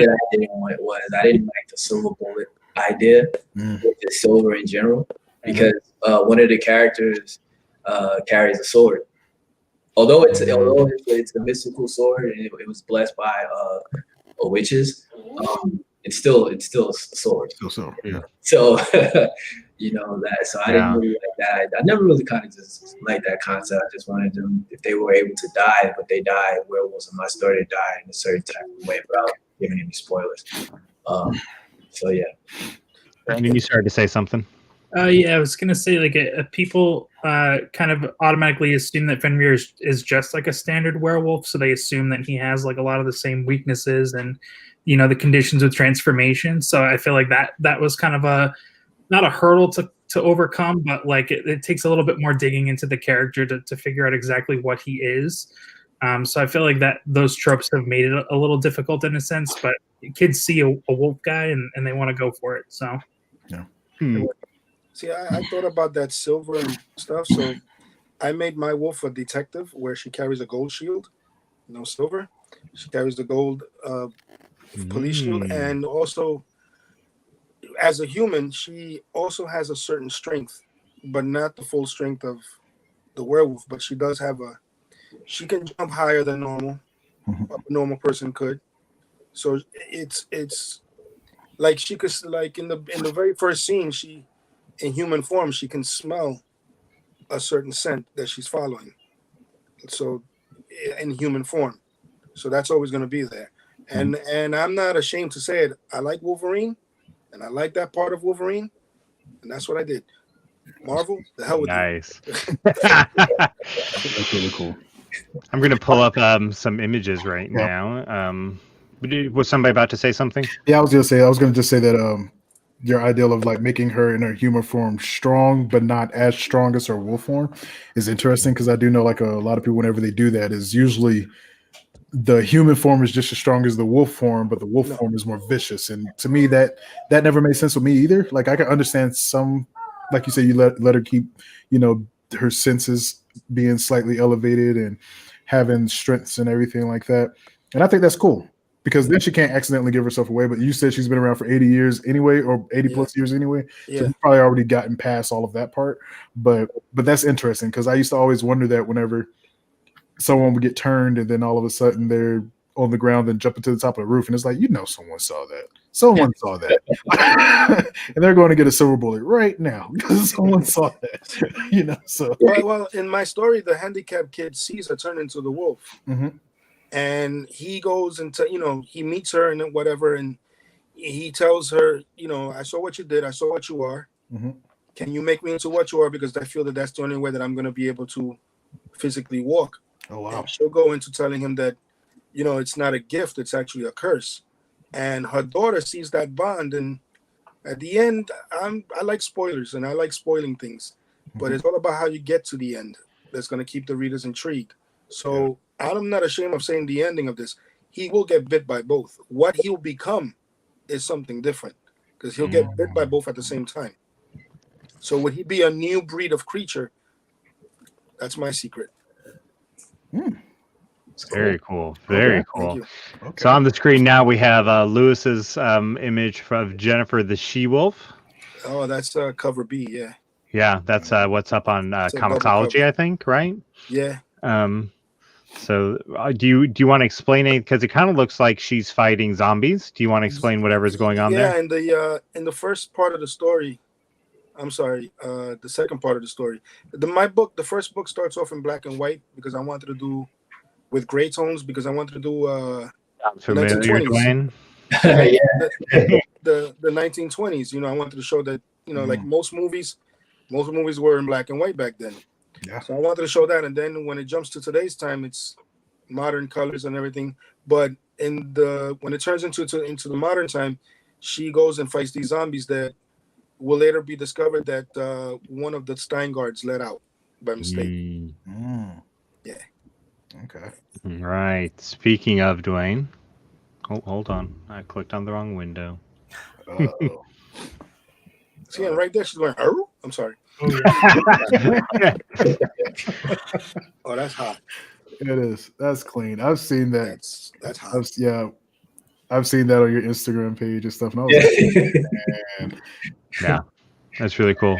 I didn't want was I didn't like the silver bullet idea, with the silver in general, because one of the characters carries a sword. Although it's a mystical sword and it was blessed by witches, it's still a sword. So yeah. So you know that. So I didn't really like that. I never really kind of just liked that concept. I just wanted them, if they were able to die, but they die, werewolves in my story, they die in a certain type of way without giving any spoilers. So yeah. Brandon, you started to say something. Yeah, I was gonna say people kind of automatically assume that Fenrir is just like a standard werewolf, so they assume that he has like a lot of the same weaknesses and the conditions with transformation. So I feel like that was kind of not a hurdle to overcome, but like it takes a little bit more digging into the character to figure out exactly what he is. So I feel like that those tropes have made it a little difficult in a sense, but kids see a wolf guy and they want to go for it. So yeah. See, I thought about that silver and stuff, so I made my wolf a detective where she carries a gold shield, no silver. She carries the gold police shield, and also as a human, she also has a certain strength, but not the full strength of the werewolf. But she does have she can jump higher than normal. A normal person could. So it's like she could, like in the very first scene, she in human form, she can smell a certain scent that she's following. So in human form. So that's always going to be there. And I'm not ashamed to say it. I like Wolverine, and I like that part of Wolverine, and that's what I did. Marvel, the hell with you. Nice. That's really cool. I'm going to pull up some images right now. Was somebody about to say something? Yeah, I was going to just say that your ideal of like making her in her human form strong, but not as strong as her wolf form is interesting, because I do know like a lot of people, whenever they do that, is usually the human form is just as strong as the wolf form, but the wolf form is more vicious. And to me, that never made sense with me either. Like I can understand some, like you say, you let her keep, her senses being slightly elevated and having strengths and everything like that. And I think that's cool, because then she can't accidentally give herself away. But you said she's been around for 80 years anyway, or 80 plus years anyway. Yeah. So you've probably already gotten past all of that part. But that's interesting, because I used to always wonder that whenever someone would get turned and then all of a sudden they're on the ground and jumping to the top of the roof, and it's like, someone saw that. Someone saw that. And they're going to get a silver bullet right now because someone saw that. So well, in my story, the handicapped kid sees her turn into the wolf. And he goes into, he meets her and whatever, and he tells her, I saw what you did. I saw what you are. Can you make me into what you are? Because I feel that that's the only way that I'm going to be able to physically walk. Oh, wow. And she'll go into telling him that, it's not a gift. It's actually a curse. And her daughter sees that bond. And at the end, I like spoilers and I like spoiling things. But it's all about how you get to the end. That's going to keep the readers intrigued. So I'm not ashamed of saying the ending of this. He will get bit by both. What he'll become is something different, because he'll get bit by both at the same time. So would he be a new breed of creature? That's my secret. Very cool. Very Thank cool. you. Okay. So on the screen now we have Lewis's image of Jennifer the She-Wolf. Oh, that's cover B. Yeah. Yeah, that's what's up on It's a double Comixology, cover. I think, right? Yeah. So do you want to explain it, because it kind of looks like she's fighting zombies? Do you want to explain whatever's going on there? Yeah, in the first part of the story, I'm sorry, the second part of the story. The first book starts off in black and white because I wanted to do with gray tones because I wanted to do I'm familiar, 1920s. Dwayne. The 1920s. You know, I wanted to show that, you know, like most movies were in black and white back then. Yeah. So I wanted to show that, and then when it jumps to today's time, it's modern colors and everything. But when it turns into the modern time, she goes and fights these zombies that will later be discovered that one of the Steingards let out by mistake. Yeah. Okay. Right. Speaking of, Dwayne. Oh, hold on. I clicked on the wrong window. Uh-oh. See, and right there, she's going, oh, I'm sorry. Oh, yeah. Oh, that's hot. It is. That's clean. I've seen that. That's hot. I've seen that on your Instagram page and stuff. And I was like, man. Yeah. That's really cool.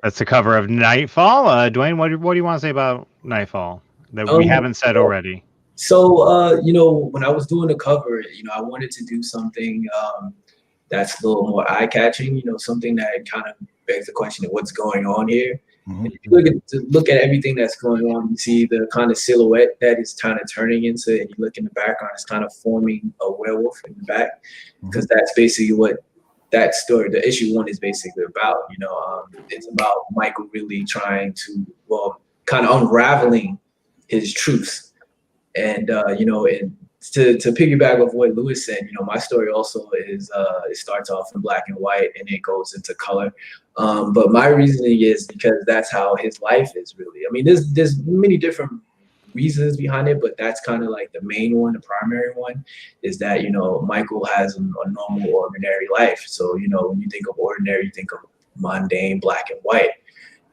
That's the cover of Nightfall. Dwayne, what do you want to say about Nightfall that we haven't said already? So, you know, when I was doing the cover, you know, I wanted to do something that's a little more eye-catching, you know, something that kind of begs the question of what's going on here. Mm-hmm. If you look at everything that's going on, you see the kind of silhouette that is kind of turning into, and you look in the background, it's kind of forming a werewolf in the back, because that's basically what that story, the issue 1 is basically about. You know, it's about Michael really trying to, kind of unraveling his truth. And, you know, and to piggyback off what Lewis said, you know, my story also is, it starts off in black and white and it goes into color. But my reasoning is because that's how his life is really. I mean, there's many different reasons behind it, but that's kind of like the main one, the primary one, is that, you know, Michael has a normal, ordinary life. So, you know, when you think of ordinary, you think of mundane, black and white.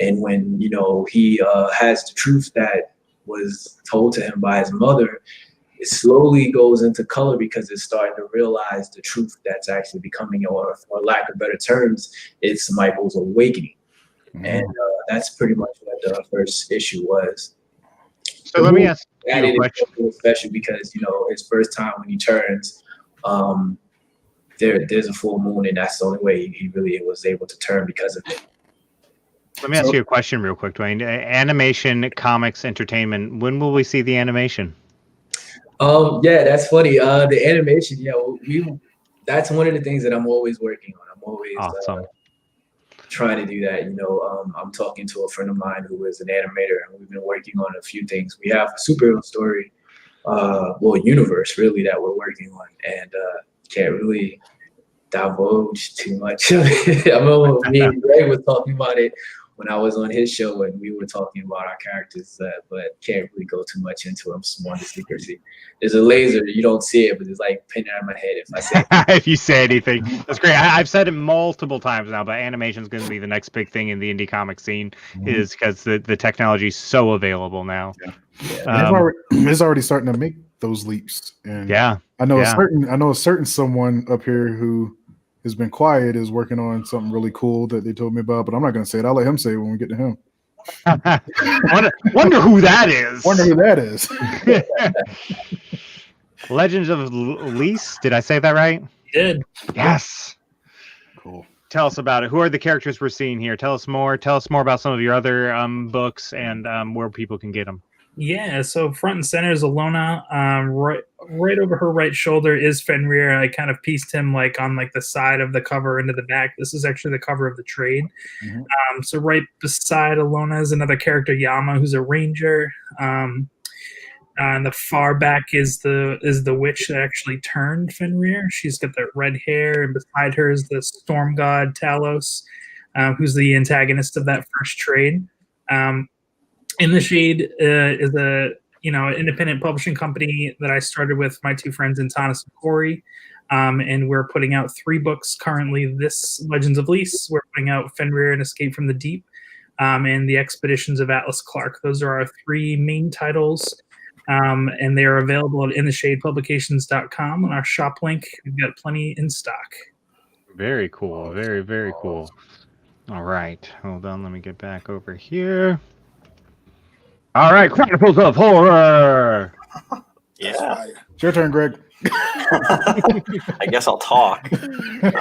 And when, you know, he has the truth that was told to him by his mother, it slowly goes into color because it's starting to realize the truth that's actually becoming, or for lack of better terms, it's Michael's awakening. And that's pretty much what the first issue was. So let me ask you a question. Especially because, you know, his first time when he turns, there's a full moon, and that's the only way he really was able to turn because of it. Let me ask you a question real quick, Dwayne. Animation, comics, entertainment. When will we see the animation? Yeah, that's funny. The animation, that's one of the things that I'm always working on. I'm always awesome. Trying to do that. You know, I'm talking to a friend of mine who is an animator, and we've been working on a few things. We have a superhero story, universe really that we're working on, and can't really divulge too much. I remember me and Greg was talking about it when I was on his show, and we were talking about our characters, but can't really go too much into them. Some more secrecy. There's a laser, you don't see it, but it's like pinning on my head if I say if you say anything. That's great. I've said it multiple times now, but animation is going to be the next big thing in the indie comic scene, is because the technology is so available now. It's already starting to make those leaps. And I know a certain someone up here who has been quiet is working on something really cool that they told me about, but I'm not going to say it. I'll let him say it when we get to him. Wonder who that is. Legends of Lys. Did I say that right? You did. Yes. Cool. Tell us about it. Who are the characters we're seeing here? Tell us more. Tell us more about some of your other books and where people can get them. Yeah, so front and center is Alona. Right over her right shoulder is Fenrir. I kind of pieced him like on like the side of the cover into the back. This is actually the cover of the trade. So right beside Alona is another character, Yama, who's a ranger. And the far back is the witch that actually turned Fenrir. She's got that red hair, and beside her is the storm god Talos, who's the antagonist of that first trade. In the Shade is a independent publishing company that I started with my two friends, Antanas and Corey. And we're putting out 3 books currently. This Legends of Lys, we're putting out Fenrir and Escape from the Deep, and The Expeditions of Atlas Clark. Those are our 3 main titles, and they are available at intheshadepublications.com on our shop link. We've got plenty in stock. Very cool. Very, very cool. All right. Hold on. Let me get back over here. All right. Chronicles of Horror. Yeah. It's your turn, Greg. I guess I'll talk. Hector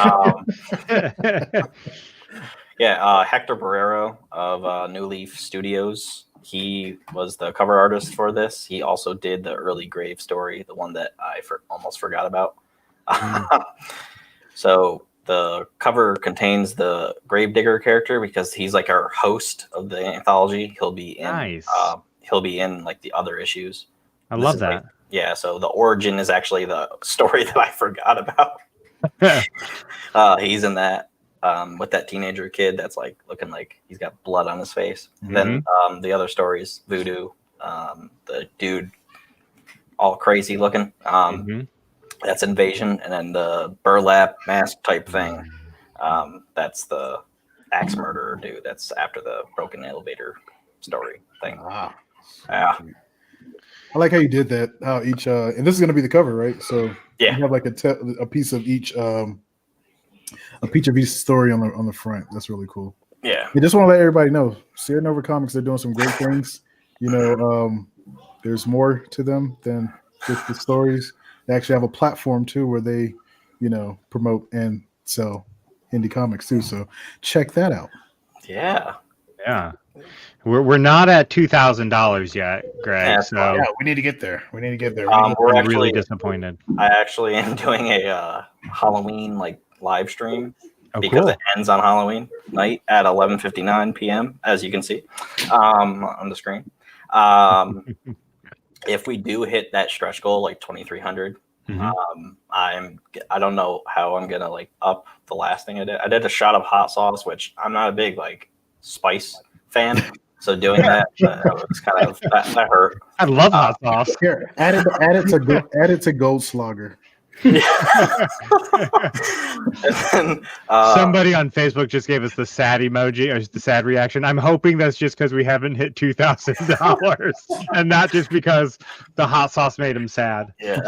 Barrero of New Leaf Studios. He was the cover artist for this. He also did the early Grave story, the one that I almost forgot about. So the cover contains the Gravedigger character because he's like our host of the anthology. He'll be in. Nice. He'll be in like the other issues. I love that. Yeah, so the origin is actually the story that I forgot about. He's in that with that teenager kid that's like looking like he's got blood on his face. Mm-hmm. Then the other stories, Voodoo, the dude all crazy looking. That's Invasion, and then the burlap mask type thing. That's the axe murderer dude. That's after the broken elevator story thing. Yeah. I like how you did that. How each and this is going to be the cover, right? So yeah, you have like a piece of each of each story on the front. That's really cool. Yeah. I just want to let everybody know, Sierra Nova Comics, they're doing some great things. You know, there's more to them than just the stories. They actually have a platform too where they, you know, promote and sell indie comics too. So check that out. Yeah. Yeah. We're not at $2,000 yet, Greg. Yeah, so yeah, we need to get there. We need to get there. We're actually really disappointed. I actually am doing a Halloween like live stream because cool. it ends on Halloween night at 11:59 p.m. as you can see on the screen. If we do hit that stretch goal, like 2,300, I don't know how I'm gonna like up the last thing I did. I did a shot of hot sauce, which I'm not a big like spice fan. So doing that was kind of that hurt. I love hot sauce. Here, add it to Goldslogger. And then, Somebody on Facebook just gave us the sad emoji or the sad reaction. I'm hoping that's just because we haven't hit $2,000 and not just because the hot sauce made him sad. Yeah.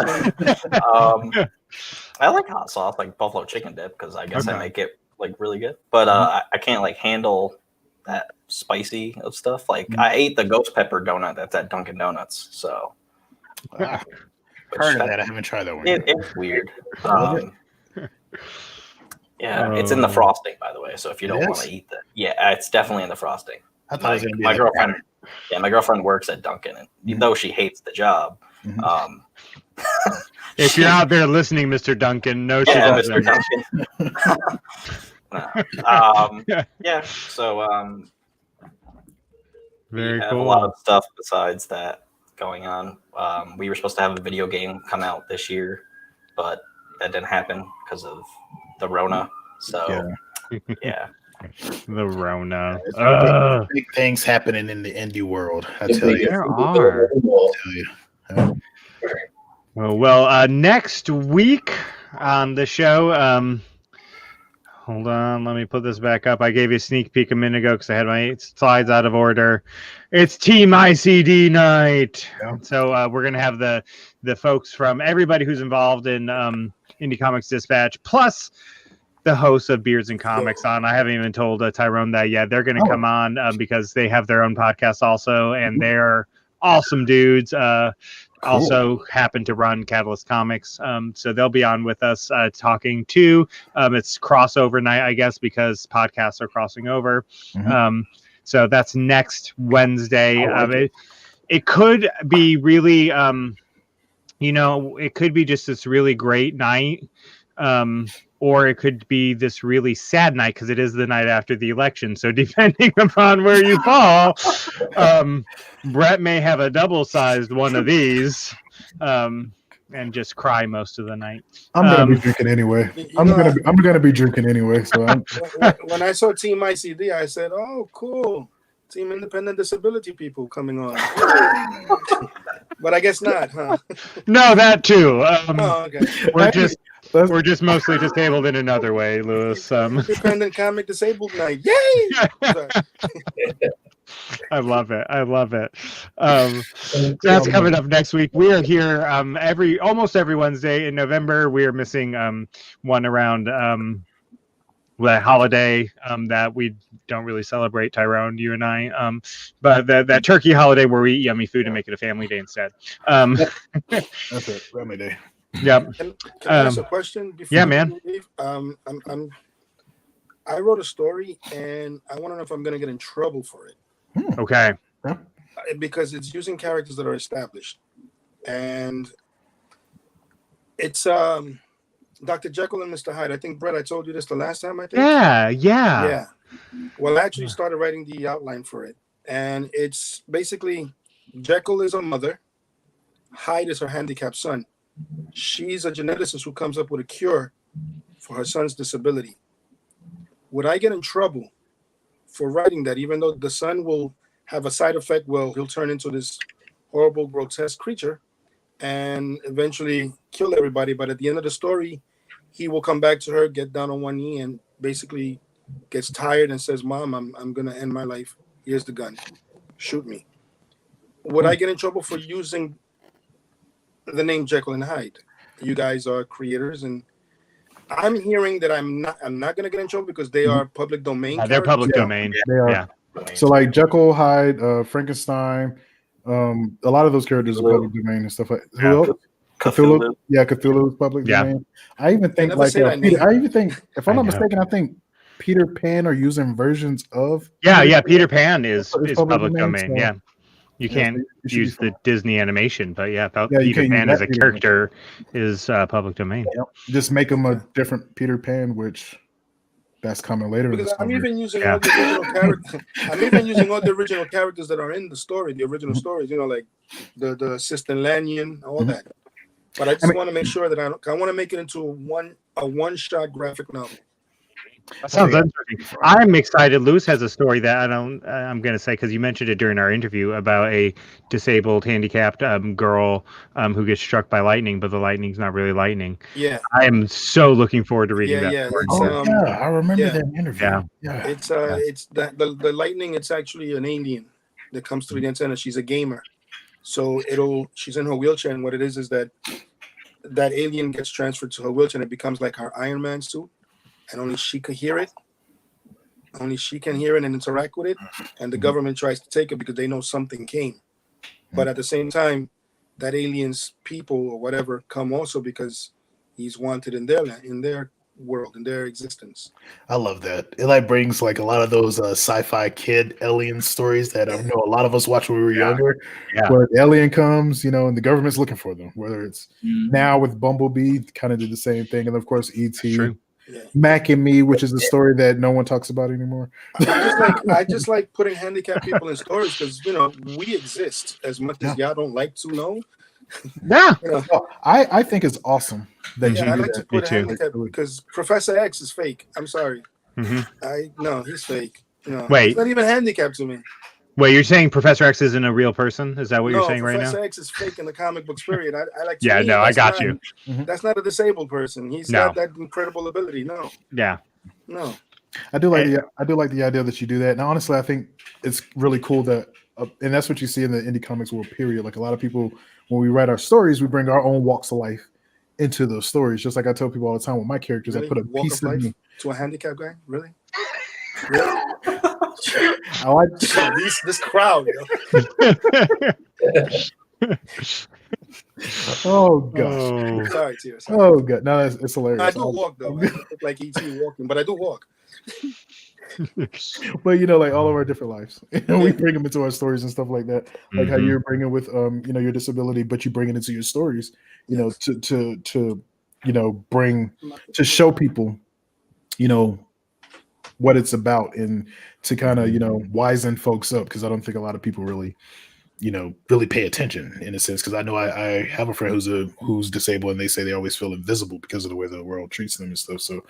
I like hot sauce, like buffalo chicken dip, because I guess I make it like really good. But I can't like handle that spicy of stuff. Like I ate the ghost pepper donut that's at Dunkin' Donuts. So heard of that. I haven't tried that one. It's weird. Yeah, it's in the frosting, by the way. So if you don't want to eat that, it's definitely in the frosting. I thought it was gonna be my girlfriend. Yeah, my girlfriend works at Dunkin', and even though she hates the job, if you're out there listening, Mr. Duncan, no, she doesn't. Mr. Duncan. Yeah. So very we have cool. a lot of stuff besides that going on. We were supposed to have a video game come out this year, but that didn't happen because of the Rona. So yeah. The Rona. Big things happening in the indie world. I tell you. There are. Well, next week on the show, hold on, let me put this back up. I gave you a sneak peek a minute ago because I had my slides out of order. It's Team ICD night. Yeah. So we're going to have the folks from everybody who's involved in Indie Comics Dispatch, plus the hosts of Beards and Comics on. I haven't even told Tyrone that yet. They're going to come on because they have their own podcast also, and they're awesome dudes. Also happen to run Catalyst Comics. So they'll be on with us talking too. It's crossover night, I guess, because podcasts are crossing over. So that's next Wednesday. It could be really, it could be just this really great night. Or it could be this really sad night because it is the night after the election. So depending upon where you fall, Brett may have a double-sized one of these and just cry most of the night. I'm gonna be drinking anyway. I'm gonna be drinking anyway. So when I saw Team ICD, I said, "Oh, cool, Team Independent Disability people coming on." But I guess not, huh? No, that too. Okay. We're just mostly disabled in another way, Lewis. Independent comic disabled night. Yay! I love it. I love it. That's coming up next week. We are here almost every Wednesday in November. We are missing one around the holiday that we don't really celebrate, Tyrone, you and I. But that turkey holiday where we eat yummy food and make it a family day instead. That's it. Family day. Yeah. Can I ask a question? Yeah, man. Leave? I wrote a story, and I want to know if I'm going to get in trouble for it. Okay. Because it's using characters that are established, and it's Dr. Jekyll and Mr. Hyde. I think, Brett, I told you this the last time. I think. Yeah. Well, I actually started writing the outline for it, and it's basically Jekyll is a mother, Hyde is her handicapped son. She's a geneticist who comes up with a cure for her son's disability. Would I get in trouble for writing that, even though the son will have a side effect? Well, he'll turn into this horrible, grotesque creature and eventually kill everybody. But at the end of the story, he will come back to her, get down on one knee, and basically gets tired and says, "Mom, I'm going to end my life. Here's the gun. Shoot me." Would I get in trouble for using the name Jekyll and Hyde? You guys are creators, and I'm hearing that I'm not going to get in trouble because they are public domain. They're public domain. They are. Yeah. So like Jekyll, Hyde, Frankenstein, a lot of those characters are public domain and stuff like that. Cthulhu. Yeah, Cthulhu is public domain. I even think if I'm not mistaken, I think Peter Pan are using versions of Peter Pan is public domain. So, you can't use the Disney animation, but Peter Pan as a character is public domain. Just make him a different Peter Pan, which that's coming later. Because I'm even using all the original characters. I'm even using all the original characters that are in the story, the original stories. You know, like the assistant Lanyon, all that. But I just want to make sure that I want to make it into a one-shot graphic novel. That sounds interesting. I'm excited. Lewis has a story that I'm going to say because you mentioned it during our interview about a disabled, handicapped girl who gets struck by lightning, but the lightning's not really lightning. Yeah, I am so looking forward to reading that. I remember that interview. It's the lightning. It's actually an alien that comes through the antenna. She's a gamer, so she's in her wheelchair, and what it is that alien gets transferred to her wheelchair, and it becomes like her Iron Man suit. And only she could hear it. Only she can hear it and interact with it. And the government tries to take it because they know something came. But at the same time, that alien's people or whatever come also because he's wanted in their land, in their world, in their existence. I love that. It like brings like a lot of those sci-fi kid alien stories that I know a lot of us watched when we were younger. Yeah. Where the alien comes, and the government's looking for them. Whether it's now with Bumblebee, kind of did the same thing, and of course E.T. Mac and Me, which is a story that no one talks about anymore. I just like putting handicapped people in stories because we exist as much as y'all don't like to know. Yeah, I think it's awesome that you I like to put handicapped because Professor X is fake. I'm sorry. No, he's fake. Wait, he's not even handicapped to me. Wait, you're saying Professor X isn't a real person? Is that what you're saying right now? Professor X is fake in the comic books, period. I like. I got you. That's not a disabled person. He's got that incredible ability. No. Yeah. No. I do like the idea that you do that. And honestly, I think it's really cool that, and that's what you see in the indie comics world. Period. Like a lot of people, when we write our stories, we bring our own walks of life into those stories. Just like I tell people all the time with my characters, I put a piece of me to a handicapped guy. Really? Really? I like this crowd. Oh god! Sorry, Tia. Oh god! No, it's hilarious. I do walk though. I look like ET walking, but I do walk. But like all of our different lives, we bring them into our stories and stuff like that. Like how you're bringing with your disability, but you bring it into your stories. To bring to show people, what it's about and to kind of wisen folks up, because I don't think a lot of people really pay attention in a sense, because I know I have a friend who's disabled and they say they always feel invisible because of the way the world treats them and stuff. So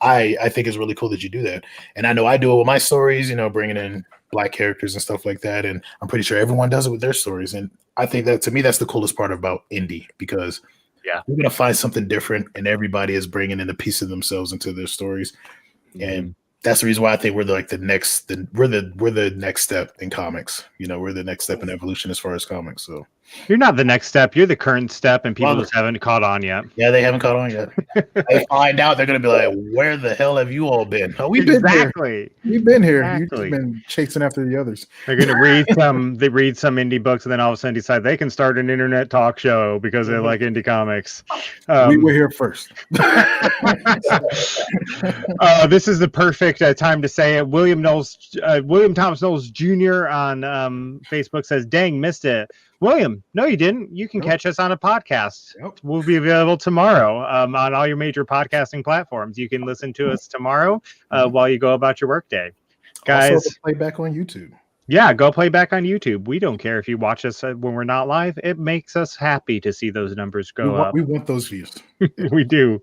I think it's really cool that you do that, and I know I do it with my stories, bringing in Black characters and stuff like that, and I'm pretty sure everyone does it with their stories. And I think that to me that's the coolest part about indie, because we're gonna find something different, and everybody is bringing in a piece of themselves into their stories, and that's the reason why I think we're the next step in comics. We're the next step in evolution as far as comics. So you're not the next step. You're the current step, and people just haven't caught on yet. Yeah, they haven't caught on yet. They find out, they're gonna be like, "Where the hell have you all been?" Oh, we've been here. We've been here. Exactly. You've been chasing after the others. They're gonna read some indie books, and then all of a sudden decide they can start an internet talk show because they like indie comics. We were here first. This is the perfect time to say it. William Thomas Knowles Jr. on Facebook says, "Dang, missed it." William, no, you didn't. You can catch us on a podcast. We'll be available tomorrow on all your major podcasting platforms. You can listen to us tomorrow while you go about your workday. Guys, also play back on YouTube. Yeah, go play back on YouTube. We don't care if you watch us when we're not live. It makes us happy to see those numbers go up. We want those views. We do.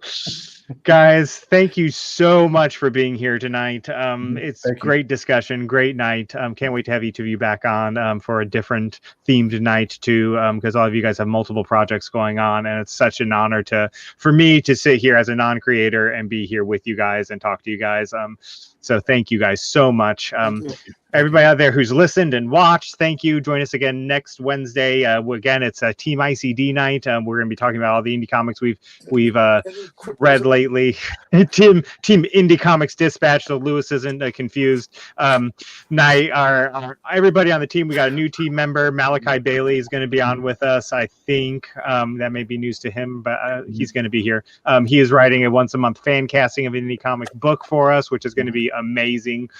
Guys, thank you so much for being here tonight. It's a great discussion, great night. Can't wait to have each of you back on for a different themed night too, because all of you guys have multiple projects going on, and it's such an honor for me to sit here as a non-creator and be here with you guys and talk to you guys. So thank you guys so much. Everybody out there who's listened and watched, thank you. Join us again next Wednesday. Again, it's a Team ICD night. We're going to be talking about all the indie comics we've read lately. Team Indie Comics Dispatch, so Lewis isn't confused. Night, everybody on the team, we got a new team member. Malachi Bailey is going to be on with us. I think that may be news to him, but he's going to be here. He is writing a once-a-month fan casting of an indie comic book for us, which is going to be amazing.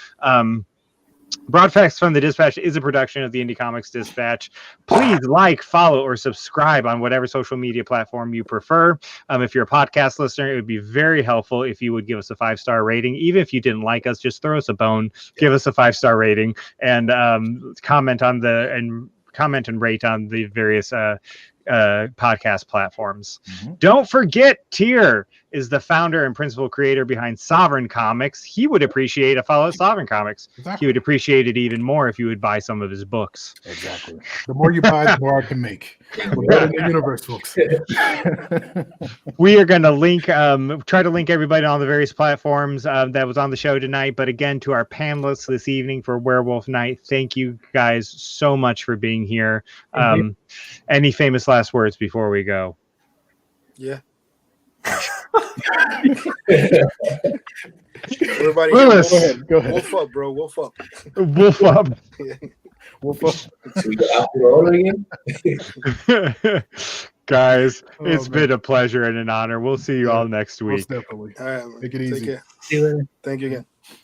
Broadcast from the Dispatch is a production of the Indie Comics Dispatch. Please like, follow, or subscribe on whatever social media platform you prefer. If you're a podcast listener, it would be very helpful if you would give us a 5-star rating. Even if you didn't like us, just throw us a bone, give us a 5-star rating, and comment and rate on the various podcast platforms. Don't forget, Tier is the founder and principal creator behind Sovereign Comics. He would appreciate a follow at Sovereign Comics. He would appreciate it even more if you would buy some of his books. Exactly. The more you buy, the more I can make. We're better than the universe, folks. We are going to link, try to link everybody on the various platforms that was on the show tonight. But again, to our panelists this evening for Werewolf Night, thank you guys so much for being here. Any famous last words before we go? Yeah. Everybody, Lewis, go ahead. Wolf up, bro. Wolf up. Wolf up. Wolf up. Guys, it's been a pleasure and an honor. We'll see you all next week. Most definitely. All right, man. Take it easy. Take care. See you later. Thank you again.